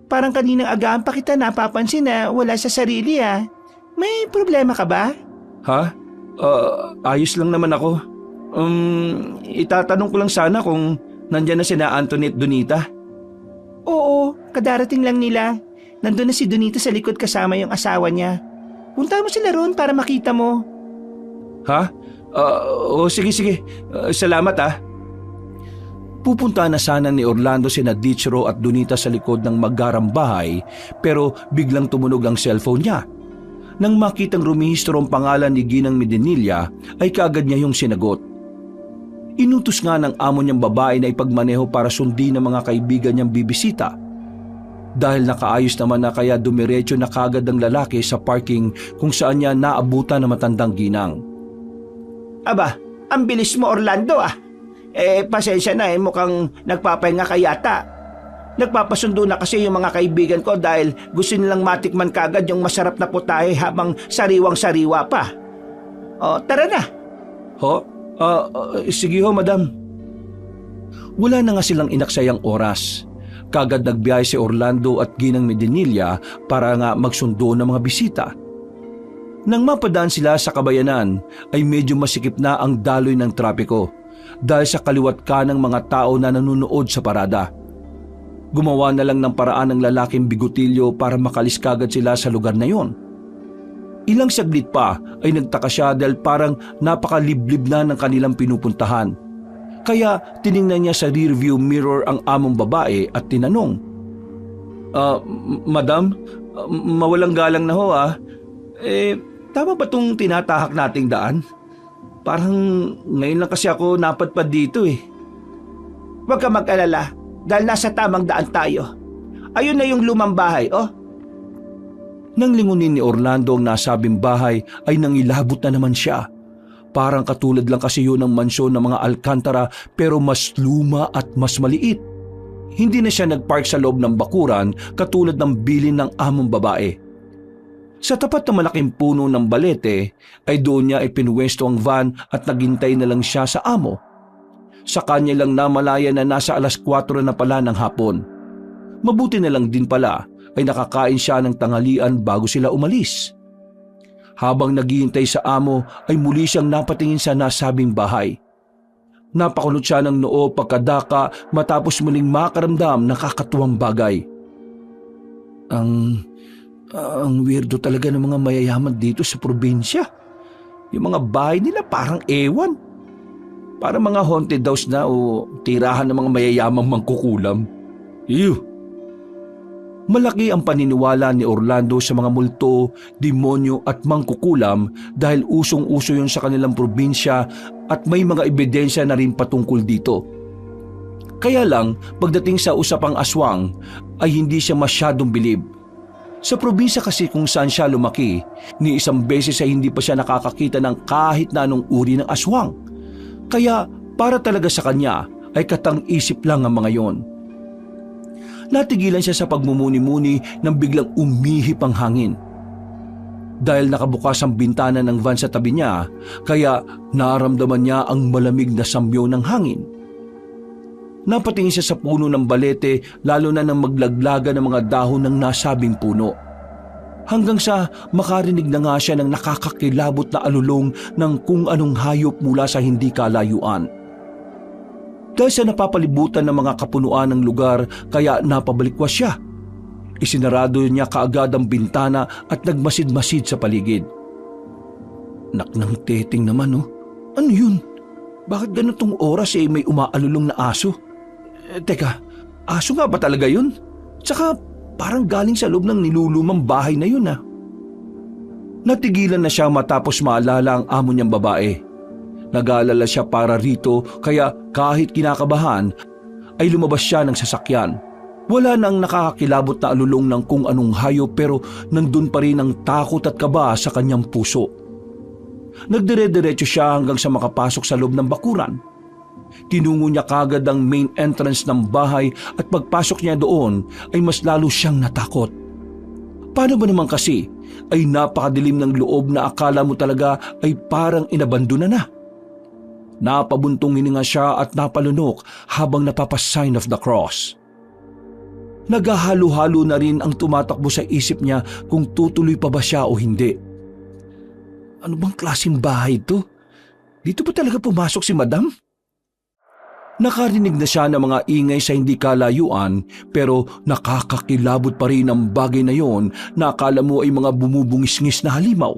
Parang kaninang agaan pa kita napapansin na wala sa sarili, ha? May problema ka ba? Ha? Ayos lang naman ako. Itatanong ko lang sana kung nandyan na sina Anthony at Donita. Oo, kadarating lang nila. nandun na si Donita sa likod kasama yung asawa niya. Punta mo sila roon para makita mo. Ha? Sige. Salamat ah. Pupunta na sana ni Orlando sina Dichro at Donita sa likod ng maggarang bahay pero biglang tumunog ang cellphone niya. Nang makitang rumihistro ang pangalan ni Ginang Medinilla ay kaagad niya yung sinagot. Inutos nga ng amo niyang babae na ipagmaneho para sundin ng mga kaibigan niyang bibisita. Dahil nakaayos naman na kaya dumiretso na kaagad ang lalaki sa parking kung saan niya naabutan ng matandang Ginang. Aba, ang bilis mo Orlando ah. Pasensya na mukhang nagpapahinga ka yata. Nagpapasundo na kasi yung mga kaibigan ko dahil gusto nilang matikman kagad yung masarap na putahe habang sariwang-sariwa pa. O, tara na. Sige ho, madam. Wala na nga silang inaksayang oras. Kagad nagbiyahe si Orlando at Ginang Medinilla para nga magsundo ng mga bisita. Nang mapadaan sila sa kabayanan ay medyo masikip na ang daloy ng trapiko dahil sa kaliwat kanang mga tao na nanonood sa parada. Gumawa na lang ng paraan ng lalaking bigotilyo para makalis kagad sila sa lugar na yon. Ilang saglit pa ay nagtaka siya dahil parang napakaliblib na ng kanilang pinupuntahan. Kaya tiningnan niya sa rearview mirror ang among babae at tinanong, Madam, mawalang galang na ho ah. Tama ba itong tinatahak nating daan? Parang ngayon lang kasi ako napadpad dito eh. Huwag ka mag-alala dahil nasa tamang daan tayo. Ayun na yung lumang bahay, oh. Nang lingunin ni Orlando ang nasabing bahay ay nangilabot na naman siya. Parang katulad lang kasi yun ng mansyon ng mga Alcantara pero mas luma at mas maliit. Hindi na siya nagpark sa loob ng bakuran katulad ng bilin ng among babae. Sa tapat ng malaking puno ng balete ay doon niya ipinwesto ang van at naghintay na lang siya sa amo. Sa kanya lang namalaya na nasa 4:00 na pala ng hapon. Mabuti na lang din pala ay nakakain siya ng tanghalian bago sila umalis. Habang naghihintay sa amo ay muli siyang napatingin sa nasabing bahay. Napakunot siya ng noo pagkadaka matapos muling makaramdam ng kakatuwang bagay. Ang weirdo talaga ng mga mayayaman dito sa probinsya. Yung mga bahay nila parang ewan. Para mga haunted house na o tirahan ng mga mayayamang mangkukulam. Ew! Malaki ang paniniwala ni Orlando sa mga multo, demonyo at mangkukulam dahil usong-uso yun sa kanilang probinsya at may mga ebidensya na rin patungkol dito. Kaya lang, pagdating sa usapang aswang ay hindi siya masyadong bilib. Sa probinsya kasi kung saan siya lumaki, ni isang beses ay hindi pa siya nakakakita ng kahit na anong uri ng aswang. Kaya para talaga sa kanya ay katang-isip lang ang mga yon. Natigilan siya sa pagmumuni-muni nang biglang umihip ang hangin. Dahil nakabukas ang bintana ng van sa tabi niya, kaya naramdaman niya ang malamig na samyo ng hangin. Napatingin siya sa puno ng balete lalo na nang maglaglaga ng mga dahon ng nasabing puno. Hanggang sa makarinig na nga siya ng nakakakilabot na alulong ng kung anong hayop mula sa hindi kalayuan. Dahil sa napapalibutan ng mga kapunuan ng lugar kaya napabalikwas siya. Isinarado niya kaagad ang bintana at nagmasid-masid sa paligid. Naknang teting naman oh. Ano yun? Bakit ganitong oras may umaalulong na aso? Teka, aso nga ba talaga yun? Tsaka parang galing sa loob ng nilulumang bahay na yun ah. Natigilan na siya matapos maalala ang amo niyang babae. Nag-aalala siya para rito kaya kahit kinakabahan ay lumabas siya ng sasakyan. Wala nang nakakakilabot na alulong ng kung anong hayop pero nandun pa rin ang takot at kaba sa kanyang puso. Nagdire-diretso siya hanggang sa makapasok sa loob ng bakuran. Tinungo niya kagad ang main entrance ng bahay at pagpasok niya doon ay mas lalo siyang natakot. Paano ba naman kasi ay napakadilim ng loob na akala mo talaga ay parang inabandona na. Napabuntong hininga siya at napalunok habang napapasign of the cross. Naghahalo-halo na rin ang tumatakbo sa isip niya kung tutuloy pa ba siya o hindi. Ano bang klaseng bahay ito? Dito ba talaga pumasok si Madam? Nakarinig na siya ng mga ingay sa hindi kalayuan pero nakakakilabot pa rin ang bagay na yon na akala mo ay mga bumubungis-ngis na halimaw.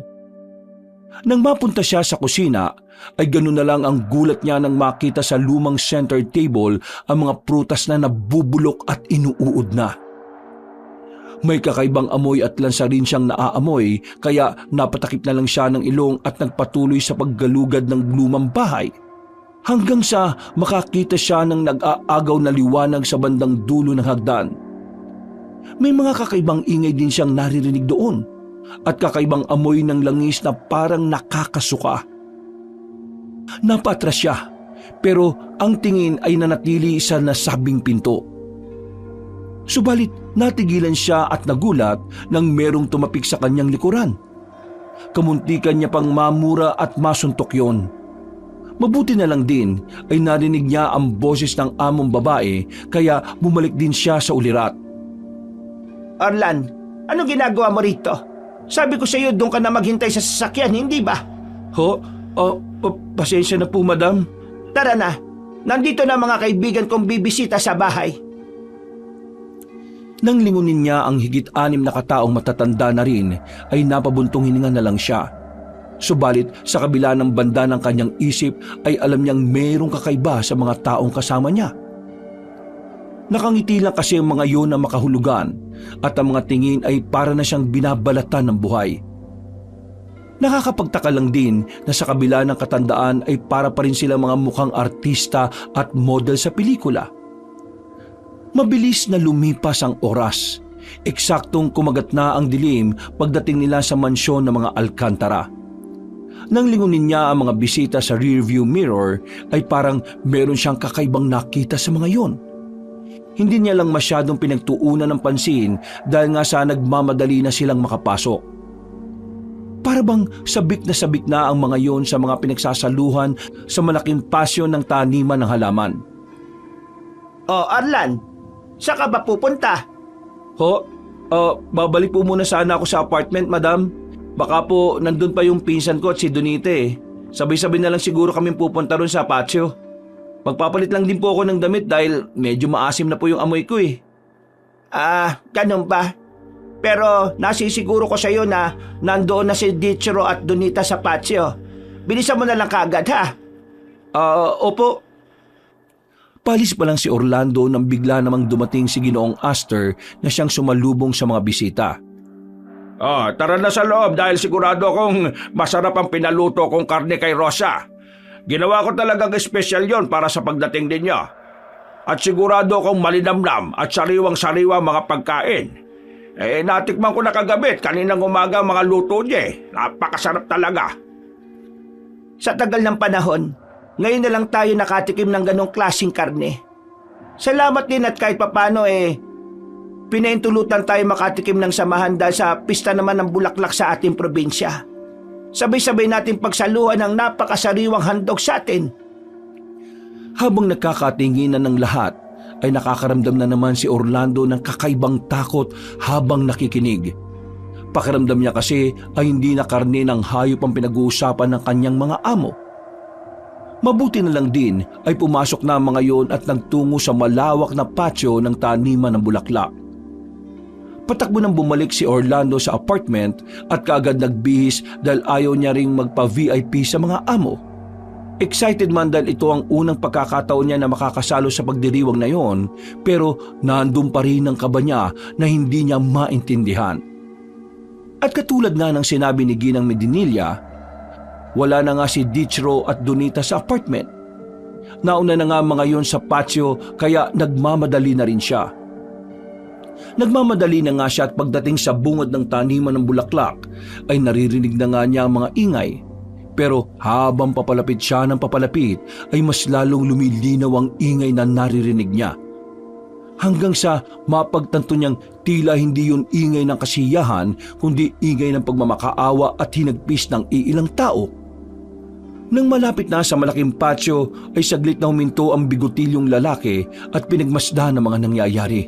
Nang mapunta siya sa kusina ay ganun na lang ang gulat niya nang makita sa lumang center table ang mga prutas na nabubulok at inuuod na. May kakaibang amoy at lansa rin siyang naaamoy kaya napatakip na lang siya ng ilong at nagpatuloy sa paggalugad ng lumang bahay. Hanggang sa makakita siya ng nag-aagaw na liwanag sa bandang dulo ng hagdan. May mga kakaibang ingay din siyang naririnig doon at kakaibang amoy ng langis na parang nakakasuka. Napatras siya pero ang tingin ay nanatili sa nasabing pinto. Subalit natigilan siya at nagulat nang merong tumapik sa kanyang likuran. Kamuntikan niya pang mamura at masuntok yon. Mabuti na lang din ay narinig niya ang boses ng among babae kaya bumalik din siya sa ulirat. Orlan, ano ginagawa mo rito? Sabi ko sa iyo doon ka na maghintay sa sasakyan, hindi ba? Pasensya na po, madam. Tara na, nandito na mga kaibigan kong bibisita sa bahay. Nang lingunin niya ang higit-6 na kataong matatanda na rin ay napabuntong hininga na lang siya. Subalit sa kabila ng banda ng kanyang isip ay alam niyang mayroong kakaiba sa mga taong kasama niya. Nakangiti lang kasi ang mga yun na makahulugan at ang mga tingin ay para na siyang binabalatan ng buhay. Nakakapagtaka lang din na sa kabila ng katandaan ay para pa rin sila mga mukhang artista at model sa pelikula. Mabilis na lumipas ang oras. Eksaktong kumagat na ang dilim pagdating nila sa mansyon ng mga Alcantara. Nang lingunin niya ang mga bisita sa rearview mirror ay parang meron siyang kakaibang nakita sa mga yon. Hindi niya lang masyadong pinagtuunan ng pansin dahil nga sa nagmamadali na silang makapasok. Para bang sabik na ang mga yon sa mga pinagsasaluhan sa malaking pasyo ng taniman ng halaman. Arlan, saan ka ba pupunta? Babalik po muna sana ako sa apartment, madam. Baka po nandun pa yung pinsan ko at si Donite eh. Sabay-sabay na lang siguro kami pupunta ron sa patio. Magpapalit lang din po ako ng damit dahil medyo maasim na po yung amoy ko eh. Ganun ba? Pero nasisiguro ko sa iyo na nandoon na si Dichiro at Donita sa patio. Bilisan mo na lang kaagad ha. Opo. Palis pa lang si Orlando nang bigla namang dumating si Ginoong Astor na siyang sumalubong sa mga bisita. Tara na sa loob dahil sigurado akong masarap ang pinaluto kong karne kay Rosa. Ginawa ko talagang espesyal yon para sa pagdating ninyo. At sigurado akong malinamnam at sariwang-sariwa mga pagkain. Natikman ko na kagabi kaninang umaga mga luto niya. Napakasarap talaga. Sa tagal ng panahon, ngayon na lang tayo nakatikim ng ganong klaseng karne. Salamat din at kahit papano pinaintulutan tayo makatikim ng samahan dahil sa pista naman ng bulaklak sa ating probinsya. Sabay-sabay natin pagsaluhan ng napakasariwang handog sa atin. Habang nagkakatinginan ng lahat, ay nakakaramdam na naman si Orlando ng kakaibang takot habang nakikinig. Pakiramdam niya kasi ay hindi na karne ng hayop ang pinag-uusapan ng kanyang mga amo. Mabuti na lang din ay pumasok na ang mga yon at nagtungo sa malawak na patio ng taniman ng bulaklak. Patakbo nang bumalik si Orlando sa apartment at kaagad nagbihis dahil ayaw niya ring magpa-VIP sa mga amo. Excited man dahil ito ang unang pagkakataon niya na makakasalo sa pagdiriwang na yon, pero nandun pa rin ang kaba niya na hindi niya maintindihan. At katulad nga ng sinabi ni Ginang Medinilla, wala na nga si Dichiro at Donita sa apartment. Nauna na nga mga yon sa patio kaya nagmamadali na rin siya. Nagmamadali na nga siya at pagdating sa bungod ng taniman ng bulaklak ay naririnig na nga niya ang mga ingay. Pero habang papalapit siya ng papalapit ay mas lalong lumilinaw ang ingay na naririnig niya. Hanggang sa mapagtanto niyang tila hindi yun ingay ng kasiyahan kundi ingay ng pagmamakaawa at hinagpis ng iilang tao. Nang malapit na sa malaking patio ay saglit na huminto ang bigotilyong lalaki at pinagmasdan ng mga nangyayari.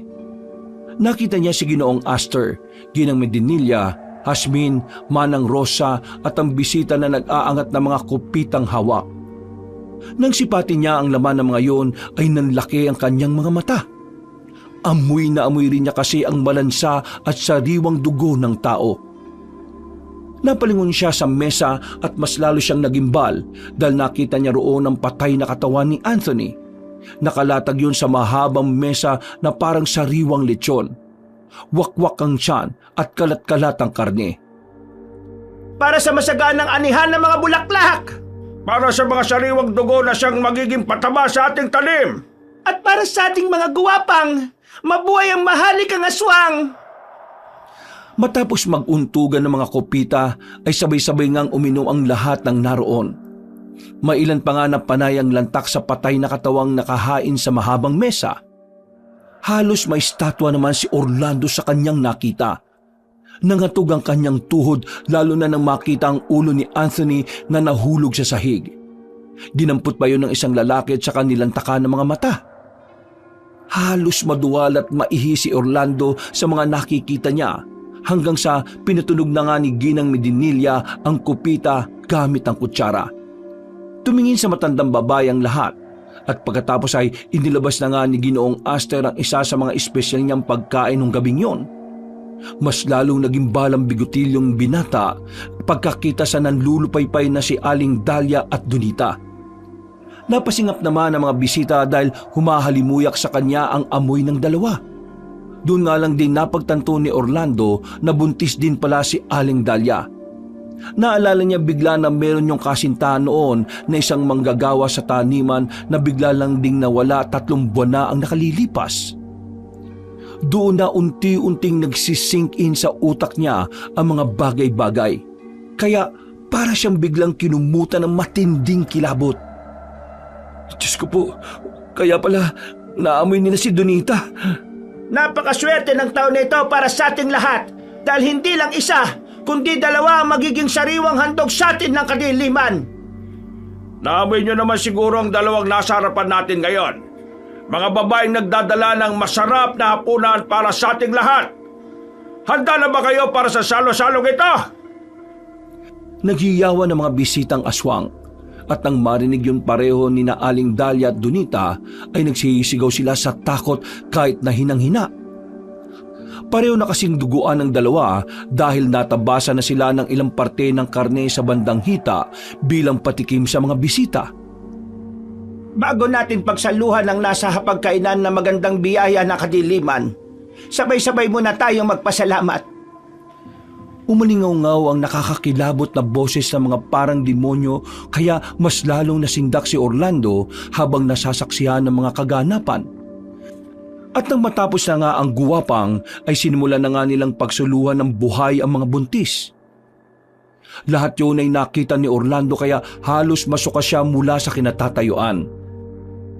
Nakita niya si Ginoong Astor, Ginang Medinilla, Hasmin, Manang Rosa at ang bisita na nag-aangat ng mga kupitang hawak. Nang sipatin niya ang laman ng mga yon ay nanlaki ang kanyang mga mata. Amoy na amoy rin niya kasi ang malansa at sariwang dugo ng tao. Napalingon siya sa mesa at mas lalo siyang nagimbal dahil nakita niya roon ang patay na katawan ni Anthony. Nakalatag yun sa mahabang mesa na parang sariwang lechon. Wakwak ang tiyan at kalat-kalat ang karne. Para sa masaganang anihan ng mga bulaklak! Para sa mga sariwang dugo na siyang magiging pataba sa ating talim. At para sa ating mga guwapang, mabuhay ang mahalikang aswang! Matapos maguntugan ng mga kopita ay sabay-sabay ngang uminom ang lahat ng naroon. Mailan pa nga na panay ang lantak sa patay na katawang nakahain sa mahabang mesa. Halos may statwa naman si Orlando sa kanyang nakita. Nangatog ang kanyang tuhod lalo na nang makita ang ulo ni Anthony na nahulog sa sahig. Dinampot pa yun ng isang lalaki at saka nilantakan ng mga mata. Halos maduwal at maihi si Orlando sa mga nakikita niya hanggang sa pinatunog na nga ni Ginang Medinilla ang kupita gamit ang kutsara. Tumingin sa matandang babae ang lahat at pagkatapos ay inilabas na nga ni Ginoong Aster ang isa sa mga espesyal niyang pagkain ng gabing yon. Mas lalong naging balang bigotilyong binata pagkakita sa nanlulupaypay na si Aling Dahlia at Donita. Napasingap naman ang mga bisita dahil humahalimuyak sa kanya ang amoy ng dalawa. Doon nga lang din napagtanto ni Orlando na buntis din pala si Aling Dahlia. Naalala niya bigla na meron yung kasintahan noon na isang manggagawa sa taniman na bigla lang ding nawala 3 buwan na ang nakalilipas. Doon na unti-unting nagsisink in sa utak niya ang mga bagay-bagay. Kaya para siyang biglang kinumutan ng matinding kilabot. Diyos ko po, kaya pala naamoy nila si Donita. Napakaswerte ng taon na ito para sa ating lahat dahil hindi lang isa, kundi 2 ang magiging sariwang handog sa atin ng kadiliman. Naamoy nyo naman siguro ang 2 nasa harapan natin ngayon. Mga babaeng nagdadala ng masarap na hapunan para sa ating lahat. Handa na ba kayo para sa salo-salong ito? Naghiyawan ng mga bisitang aswang at nang marinig yun pareho ni na Aling Dahlia at Donita ay nagsisigaw sila sa takot kahit na hinang-hina. Pareho na kasing duguan ng 2 dahil natabasa na sila ng ilang parte ng karne sa bandang hita bilang patikim sa mga bisita. Bago natin pagsaluhan ng nasa hapagkainan na magandang biyaya na kadiliman, sabay-sabay muna tayong magpasalamat. Umalingaw-ngaw ang nakakakilabot na boses ng mga parang demonyo kaya mas lalong nasindak si Orlando habang nasasaksihan ng mga kaganapan. At nang matapos na nga ang guwapang ay sinimulan na nga nilang pagsuluhan ng buhay ang mga buntis. Lahat yun ay nakita ni Orlando kaya halos masuka siya mula sa kinatatayuan.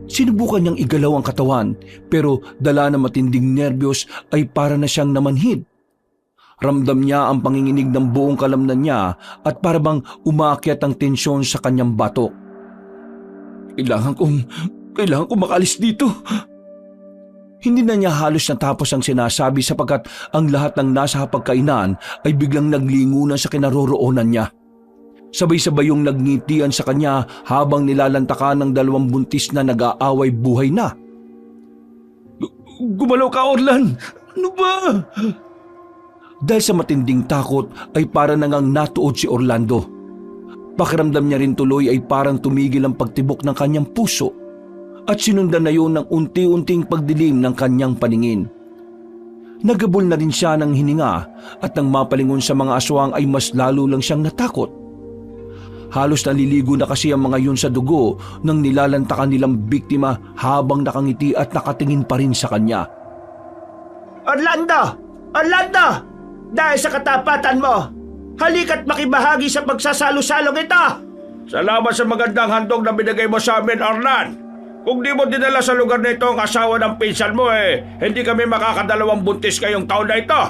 Sinubukan niyang igalaw ang katawan pero dala ng matinding nerbiyos ay para na siyang namanhid. Ramdam niya ang panginginig ng buong kalamnan niya at para bang umakyat ang tensyon sa kanyang batok. Kailangan kong makalis dito. Hindi na niya halos natapos ang sinasabi sapagkat ang lahat ng nasa hapagkainan ay biglang naglingunan sa kinaroroonan niya. Sabay-sabay yung nagngitian sa kanya habang nilalantakan ng 2 buntis na nag-aaway buhay na. Gumalaw ka, Orlan! Ano ba? Dahil sa matinding takot ay para nangang natuod si Orlando. Pakiramdam niya rin tuloy ay parang tumigil ang pagtibok ng kanyang puso at sinundan na yun ng unti-unting pagdilim ng kanyang paningin. Nagabol na rin siya ng hininga at nang mapalingon sa mga aswang ay mas lalo lang siyang natakot. Halos naliligo na kasi ang mga yun sa dugo nang nilalantakan nilang biktima habang nakangiti at nakatingin pa rin sa kanya. Orlando! Orlando! Dahil sa katapatan mo, halika't makibahagi sa pagsasalo-salong ito! Salamat sa magandang handog na binigay mo sa amin, Orlan. Kung di mo dinala sa lugar na ito ang asawa ng pinsan mo hindi kami makakadalawang buntis ngayong taon na ito.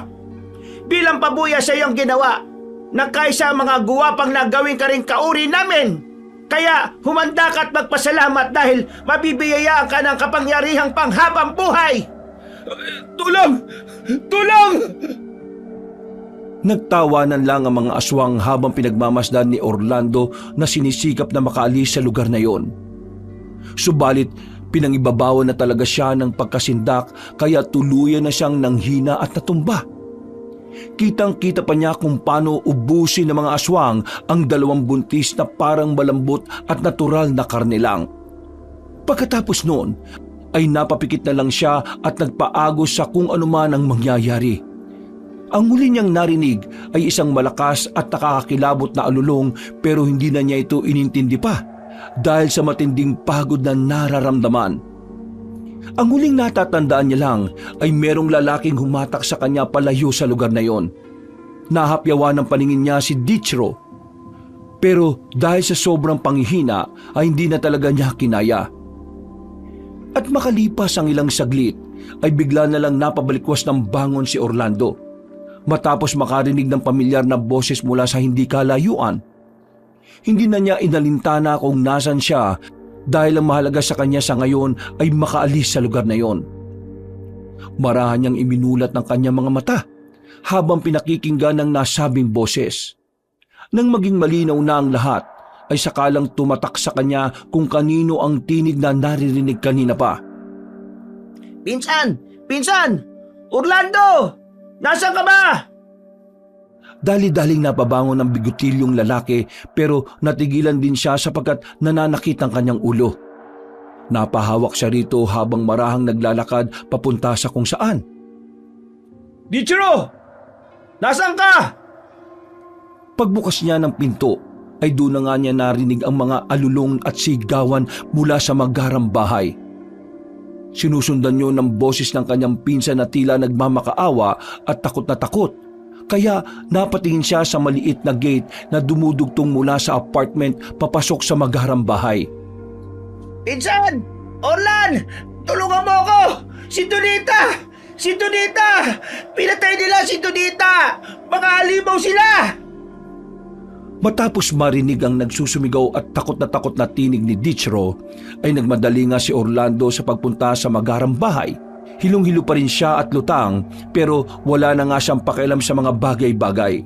Bilang pabuya sa iyong ginawa, nagkaisa ang mga guwapang na gawin ka rin kauri namin. Kaya humanda ka at magpasalamat dahil mabibiyayaan ka ng kapangyarihang panghabang buhay. Tulong! Tulong! Nagtawanan lang ang mga aswang habang pinagmamasdan ni Orlando na sinisikap na makaalis sa lugar na yon. Subalit pinangibabawan na talaga siya ng pagkasindak kaya tuluyan na siyang nanghina at natumba. Kitang-kita pa niya kung paano ubusin ng mga aswang ang dalawang buntis na parang malambot at natural na karne lang. Pagkatapos noon ay napapikit na lang siya at nagpaagos sa kung anuman ang mangyayari. Ang huli niyang narinig ay isang malakas at nakakakilabot na alulong pero hindi na niya ito inintindi pa dahil sa matinding pagod na nararamdaman. Ang huling natatandaan niya lang ay merong lalaking humatak sa kanya palayo sa lugar na yon. Nahapyawan ng paningin niya si Dichro. Pero dahil sa sobrang panghihina ay hindi na talaga niya kinaya. At makalipas ang ilang saglit ay bigla na lang napabalikwas ng bangon si Orlando. Matapos makarinig ng pamilyar na boses mula sa hindi kalayuan. Hindi na niya inalintana kung nasan siya dahil ang mahalaga sa kanya sa ngayon ay makaalis sa lugar na yon. Marahan niyang iminulat ng kanyang mga mata habang pinakikinggan ng nasabing boses. Nang maging malinaw na ang lahat, ay sakalang tumatak sa kanya kung kanino ang tinig na naririnig kanina pa. Pinsan! Pinsan! Orlando! Nasaan ka ba? Dali-daling napabangon ng bigutilyong lalaki pero natigilan din siya sapagkat nananakit ang kanyang ulo. Napahawak siya rito habang marahang naglalakad papunta sa kung saan. Dichiro! Nasaan ka? Pagbukas niya ng pinto ay doon na nga niya narinig ang mga alulong at sigawan mula sa magarang bahay. Sinusundan niyo ng boses ng kanyang pinsan na tila nagmamakaawa at takot na takot. Kaya napatingin siya sa maliit na gate na dumudugtong mula sa apartment papasok sa magarang bahay. Pinsan! Orlan! Tulungan mo ako! Si Donita! Si Donita! Pinatay nila si Donita! Mga alimaw sila! Matapos marinig ang nagsusumigaw at takot na tinig ni Dichro, ay nagmadali nga si Orlando sa pagpunta sa magarang bahay. Hilong-hilo pa rin siya at lutang pero wala na nga siyang pakialam sa mga bagay-bagay.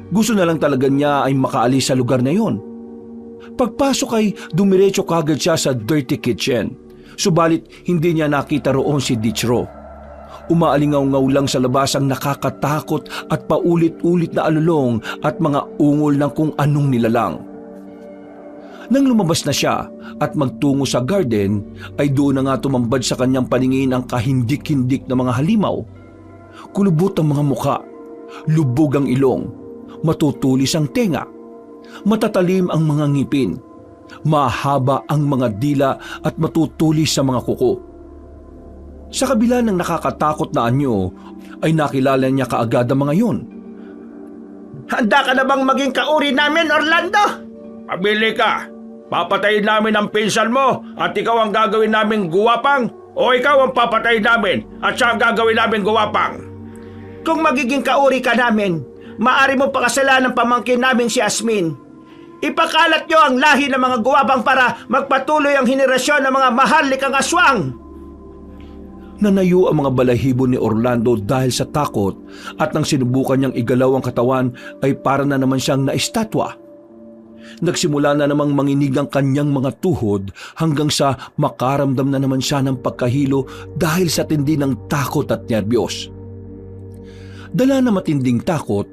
Gusto na lang talaga niya ay makaalis sa lugar na yon. Pagpasok ay dumiretso kagad siya sa dirty kitchen. Subalit hindi niya nakita roon si Dichro. Umaalingaw-ngaw lang sa labas ang nakakatakot at paulit-ulit na alulong at mga ungol ng kung anong nilalang. Nang lumabas na siya at magtungo sa garden, ay doon na nga tumambad sa kanyang paningin ang kahindik-hindik na mga halimaw. Kulubot ang mga muka, lubog ang ilong, matutulis ang tenga, matatalim ang mga ngipin, mahaba ang mga dila at matutulis sa mga kuko. Sa kabila ng nakakatakot na anyo, ay nakilala niya kaagad ang mga yun. Handa ka na bang maging kauri namin, Orlando? Pabili ka! Papatayin namin ang pinsan mo at ikaw ang gagawin naming guwapang o ikaw ang papatayin namin at siya ang gagawin naming guwapang? Kung magiging kauri ka namin, maaari mo pakasalan ng pamangkin namin si Asmin. Ipakalat nyo ang lahi ng mga guwapang para magpatuloy ang henerasyon ng mga maharlikang aswang. Nanayo ang mga balahibo ni Orlando dahil sa takot at nang sinubukan niyang igalaw ang katawan ay para na naman siyang naistatwa. Nagsimula na namang manginig ang kanyang mga tuhod hanggang sa makaramdam na naman siya ng pagkahilo dahil sa tindi ng takot at nerbiyos. Dala na matinding takot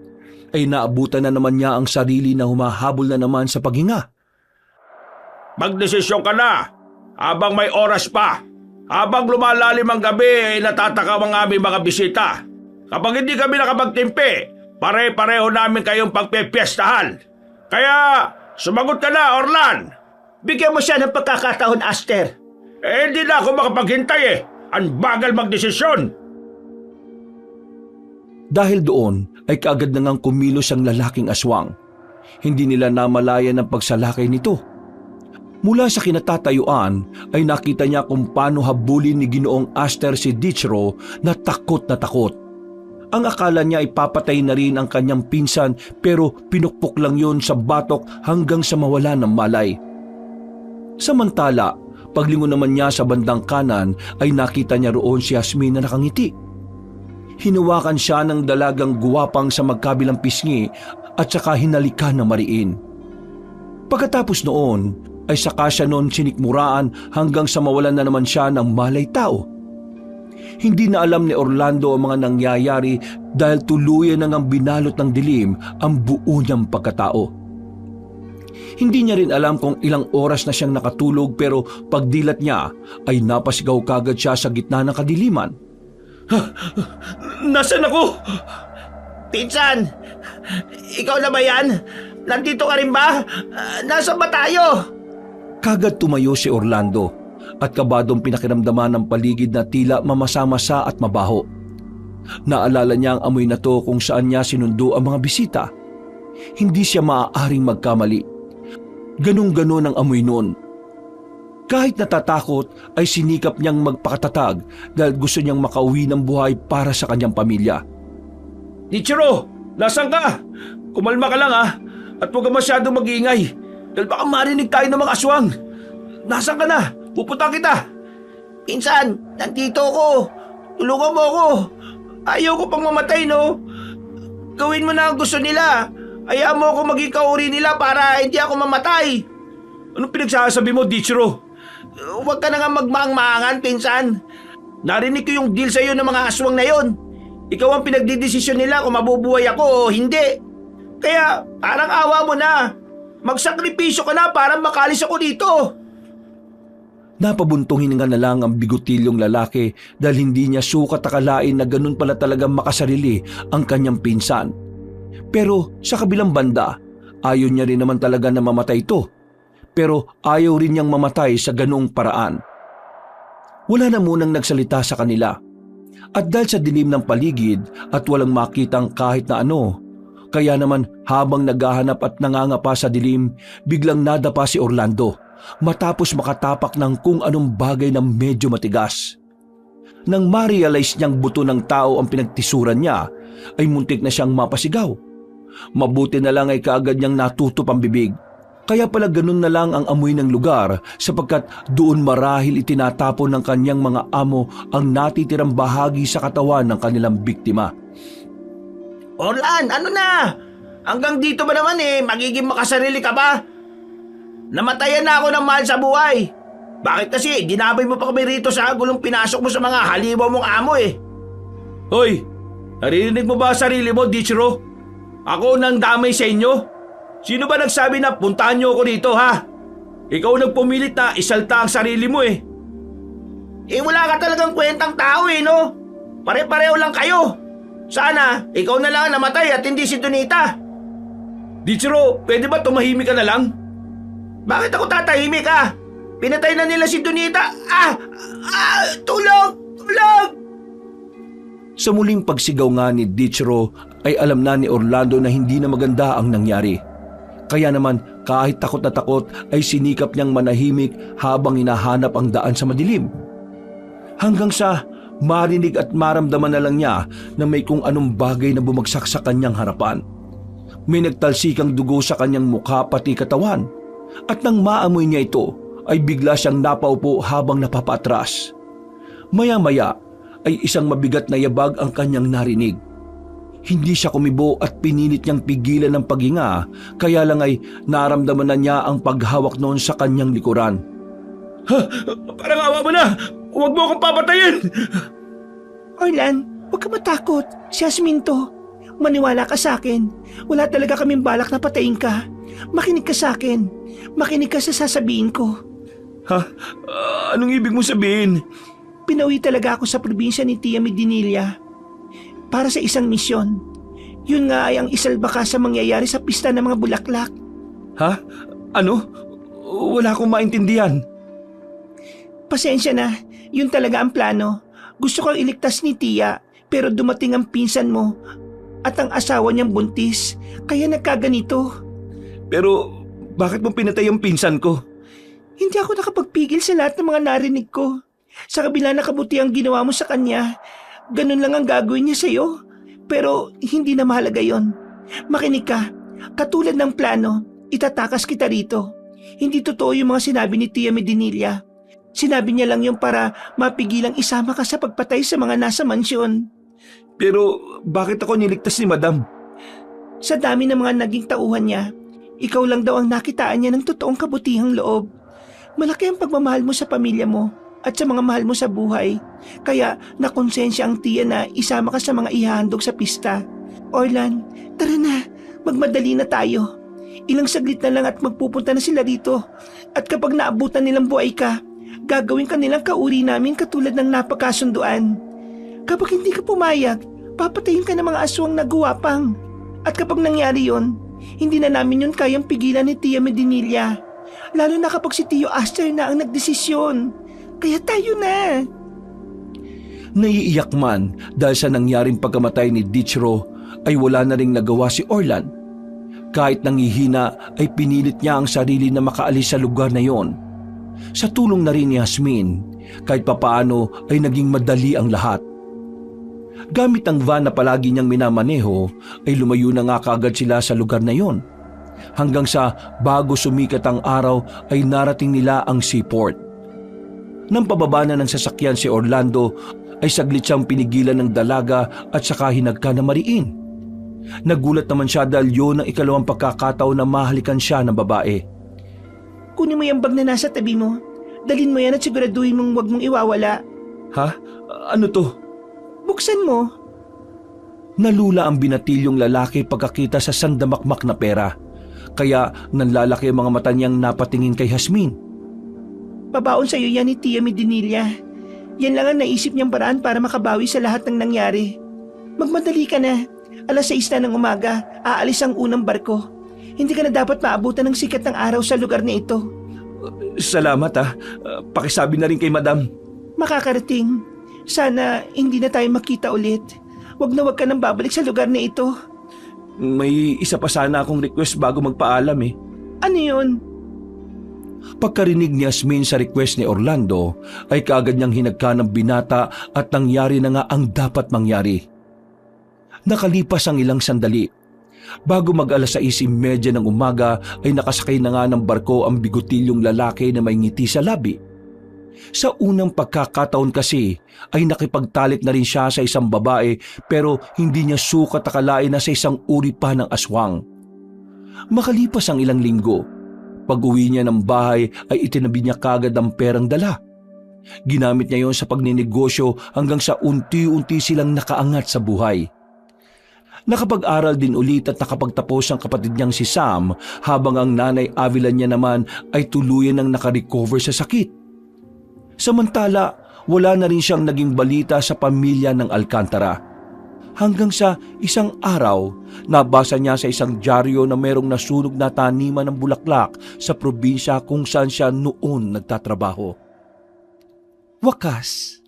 ay naabutan na naman niya ang sarili na humahabol na naman sa paghinga. Magdesisyon ka na habang may oras pa. Habang lumalalim ang gabi ay natatakaw ang aming mga bisita. Kapag hindi kami nakapagtimpi, pare-pareho namin kayong pagpepiestahan. Kaya sumagot ka na, Orlan. Bigyan mo siya ng pagkakataon, Aster. Hindi na ako makapaghintay eh. Ang bagal magdesisyon. Dahil doon ay kaagad na ngang kumilos ang lalaking aswang. Hindi nila namalayan ang pagsalakay nito. Mula sa kinatatayuan ay nakita niya kung paano habulin ni Ginoong Aster si Dichro na takot na takot. Ang akala niya ay papatay na rin ang kanyang pinsan pero pinukpok lang yun sa batok hanggang sa mawala ng malay. Samantala, paglingon naman niya sa bandang kanan ay nakita niya roon si Asmin na nakangiti. Hinawakan siya ng dalagang guwapang sa magkabilang pisngi at saka hinalikan na mariin. Pagkatapos noon ay saka siya noon sinikmuraan hanggang sa mawalan na naman siya ng malay tao. Hindi na alam ni Orlando ang mga nangyayari dahil tuluyan na ngang binalot ng dilim ang buo niyang pagkatao. Hindi niya rin alam kung ilang oras na siyang nakatulog pero pagdilat niya ay napasigaw kagad siya sa gitna ng kadiliman. Nasaan ako? Pinsan! Ikaw na ba yan? Nandito ka rin ba? Nasaan ba tayo? Kagad tumayo si Orlando at kabadong pinakiramdaman ng paligid na tila mamasa-masa at mabaho. Naalala niya ang amoy na to kung saan niya sinundo ang mga bisita. Hindi siya maaaring magkamali. Ganun-ganon ang amoy noon. Kahit natatakot ay sinikap niyang magpakatatag dahil gusto niyang makauwi ng buhay para sa kanyang pamilya. Dichiro, nasaan ka? Kumalma ka lang at huwag ka masyadong mag-iingay dahil baka marinig tayo ng mga aswang. Nasaan ka na? Pupunta kita. Pinsan, nandito ako. Tulungan mo ako. Ayaw ko pang mamatay, no? Gawin mo na ang gusto nila. Hayaan mo ako maging kauri nila para hindi ako mamatay. Anong pinagsasabi mo, Dichiro? Huwag ka na nga magmaang-maangan, pinsan. Narinig ko yung deal sa'yo ng mga aswang na yon. Ikaw ang pinagdidesisyon nila kung mabubuhay ako o hindi. Kaya parang awa mo na. Magsakripisyo ka na para makalis ako dito. Napabuntong hininga na lang ang bigutilyong lalaki dahil hindi niya sukat akalain na ganun pala talagang makasarili ang kanyang pinsan. Pero sa kabilang banda, ayaw niya rin naman talaga na mamatay ito. Pero ayaw rin niyang mamatay sa ganung paraan. Wala na munang nagsalita sa kanila. At dahil sa dilim ng paligid at walang makitang kahit na ano, kaya naman habang naghahanap at nangangapa sa dilim, biglang nadapa si Orlando matapos makatapak ng kung anong bagay na medyo matigas. Nang ma-realize niyang buto ng tao ang pinagtisuran niya, ay muntik na siyang mapasigaw. Mabuti na lang ay kaagad niyang natutup ang bibig. Kaya pala ganun na lang ang amoy ng lugar sapagkat doon marahil itinatapon ng kanyang mga amo ang natitirang bahagi sa katawan ng kanilang biktima. Orlan, ano na? Hanggang dito ba naman magiging makasarili ka ba? Namatayan na ako ng mahal sa buhay. Bakit kasi dinabay mo pa kami rito sa gulong pinasok mo sa mga halimaw mong amo Hoy, naririnig mo ba sarili mo, Dichiro? Ako nang damay sa inyo? Sino ba nagsabi na puntahan niyo ako dito, ha? Ikaw nagpumilit na isalta ang sarili mo wala ka talagang kwentang tao no? Pare-pareho lang kayo. Sana, ikaw na lang namatay at hindi si Donita. Dichiro, pwede ba tumahimik ka na lang? Bakit ako tatahimik Pinatay na nila si Donita. Tulong! Tulong! Sa muling pagsigaw nga ni Dichiro ay alam na ni Orlando na hindi na maganda ang nangyari. Kaya naman kahit takot na takot ay sinikap niyang manahimik habang hinahanap ang daan sa madilim. Hanggang sa marinig at maramdaman na lang niya na may kung anong bagay na bumagsak sa kanyang harapan. May nagtalsikang dugo sa kanyang mukha pati katawan. At nang maamoy niya ito ay bigla siyang napaupo habang napapatras. Maya-maya ay isang mabigat na yabag ang kanyang narinig. Hindi siya kumibo at pinilit niyang pigilan ng paghinga, kaya lang ay naramdaman na niya ang paghawak noon sa kanyang likuran. Parang awa mo na! Huwag mo akong papatayin! Orlan, huwag ka matakot. Si Yasmin to. Maniwala ka sa akin. Wala talaga kaming balak na patayin ka. Makinig ka sa akin. Makinig ka sa sasabihin ko. Anong ibig mo sabihin? Pinauwi talaga ako sa probinsya ni Tia Medinilla para sa isang misyon. Yun nga ay ang isalba ka sa mangyayari sa pista ng mga bulaklak. Ha? Ano? Wala akong maintindihan. Pasensya na, yun talaga ang plano. Gusto kang iligtas ni Tia pero dumating ang pinsan mo at ang asawa niyang buntis kaya nagkaganito. Pero bakit mo pinatay ang pinsan ko? Hindi ako nakapagpigil sa lahat ng mga narinig ko. Sa kabila na kabutiang ginawa mo sa kanya, ganun lang ang gagawin niya sa'yo. Pero hindi na mahalaga yon. Makinig ka. Katulad ng plano, itatakas kita rito. Hindi totoo yung mga sinabi ni Tia Medinilla. Sinabi niya lang yung para mapigilang isama ka sa pagpatay sa mga nasa mansyon. Pero bakit ako niligtas ni Madam? Sa dami ng mga naging tauhan niya, Ikaw lang daw ang nakitaan niya ng totoong kabutihang loob. Malaki ang pagmamahal mo sa pamilya mo at sa mga mahal mo sa buhay. Kaya nakonsensya ang tiya na isama ka sa mga ihahandog sa pista. Orlan, tara na, magmadali na tayo. Ilang saglit na lang at magpupunta na sila rito. At kapag naabutan nilang buhay ka, gagawin ka nilang kauri namin katulad ng napagkasunduan. Kapag hindi ka pumayag, papatayin ka ng mga aswang nagguwapang. At kapag nangyari yon, hindi na namin yun kayang pigilan ni Tia Medinilla. Lalo na kapag si Tio Aster na ang nagdesisyon. Kaya tayo na. Naiiyak man dahil sa nangyaring pagkamatay ni Dichro ay wala na ring nagawa si Orlan. Kahit nangihina ay pinilit niya ang sarili na makaalis sa lugar na yon. Sa tulong na rin ni Jasmine, kahit papaano ay naging madali ang lahat. Gamit ang van na palagi niyang minamaneho ay lumayo na nga kaagad sila sa lugar na yon. Hanggang sa bago sumikat ang araw ay narating nila ang seaport. Nang pababa na ng sasakyan si Orlando ay saglit siyang pinigilan ng dalaga at saka hinagka na mariin. Nagulat naman siya dahil yun ang ikalawang pagkakataon na mahalikan siya ng babae. Kunin mo yung bag na nasa tabi mo. Dalhin mo yan at siguraduhin mong huwag mong iwawala. Ha? Ano to? Buksan mo. Nalula ang binatilyong lalaki pagkakita sa sandamakmak na pera. Kaya nanlalaki ang mga mata niyang napatingin kay Jasmine. Babaon sa'yo yan ni Tia Medinilla. Yan lang ang naisip niyang paraan para makabawi sa lahat ng nangyari. Magmadali ka na. 6:00 na ng umaga, aalis ang unang barko. Hindi ka na dapat maabutan ng sikat ng araw sa lugar na ito. Salamat pakisabi na rin kay Madam. Makakarating. Sana hindi na tayo makita ulit. Wag na wag ka nang babalik sa lugar na ito. May isa pa sana akong request bago magpaalam eh. Ano yun? Pagkarinig ni Jasmine sa request ni Orlando ay kaagad niyang hinagka ng binata at nangyari na nga ang dapat mangyari. Nakalipas ang ilang sandali. Bago mag-alas 6:30 ng umaga ay nakasakay na nga ng barko ang bigotilyong lalaki na may ngiti sa labi. Sa unang pagkakataon kasi ay nakipagtalik na rin siya sa isang babae pero hindi niya sukat akalain na sa isang uri pa ng aswang. Makalipas ang ilang linggo, pag-uwi niya ng bahay ay itinabi niya kagad ang perang dala. Ginamit niya yon sa pagninegosyo hanggang sa unti-unti silang nakaangat sa buhay. Nakapag-aral din ulit at nakapagtapos ang kapatid niyang si Sam habang ang nanay Avila niya naman ay tuluyan ng nakarecover sa sakit. Samantala, wala na rin siyang naging balita sa pamilya ng Alcantara. Hanggang sa isang araw, nabasa niya sa isang dyaryo na merong nasunog na taniman ng bulaklak sa probinsya kung saan siya noon nagtatrabaho. Wakas,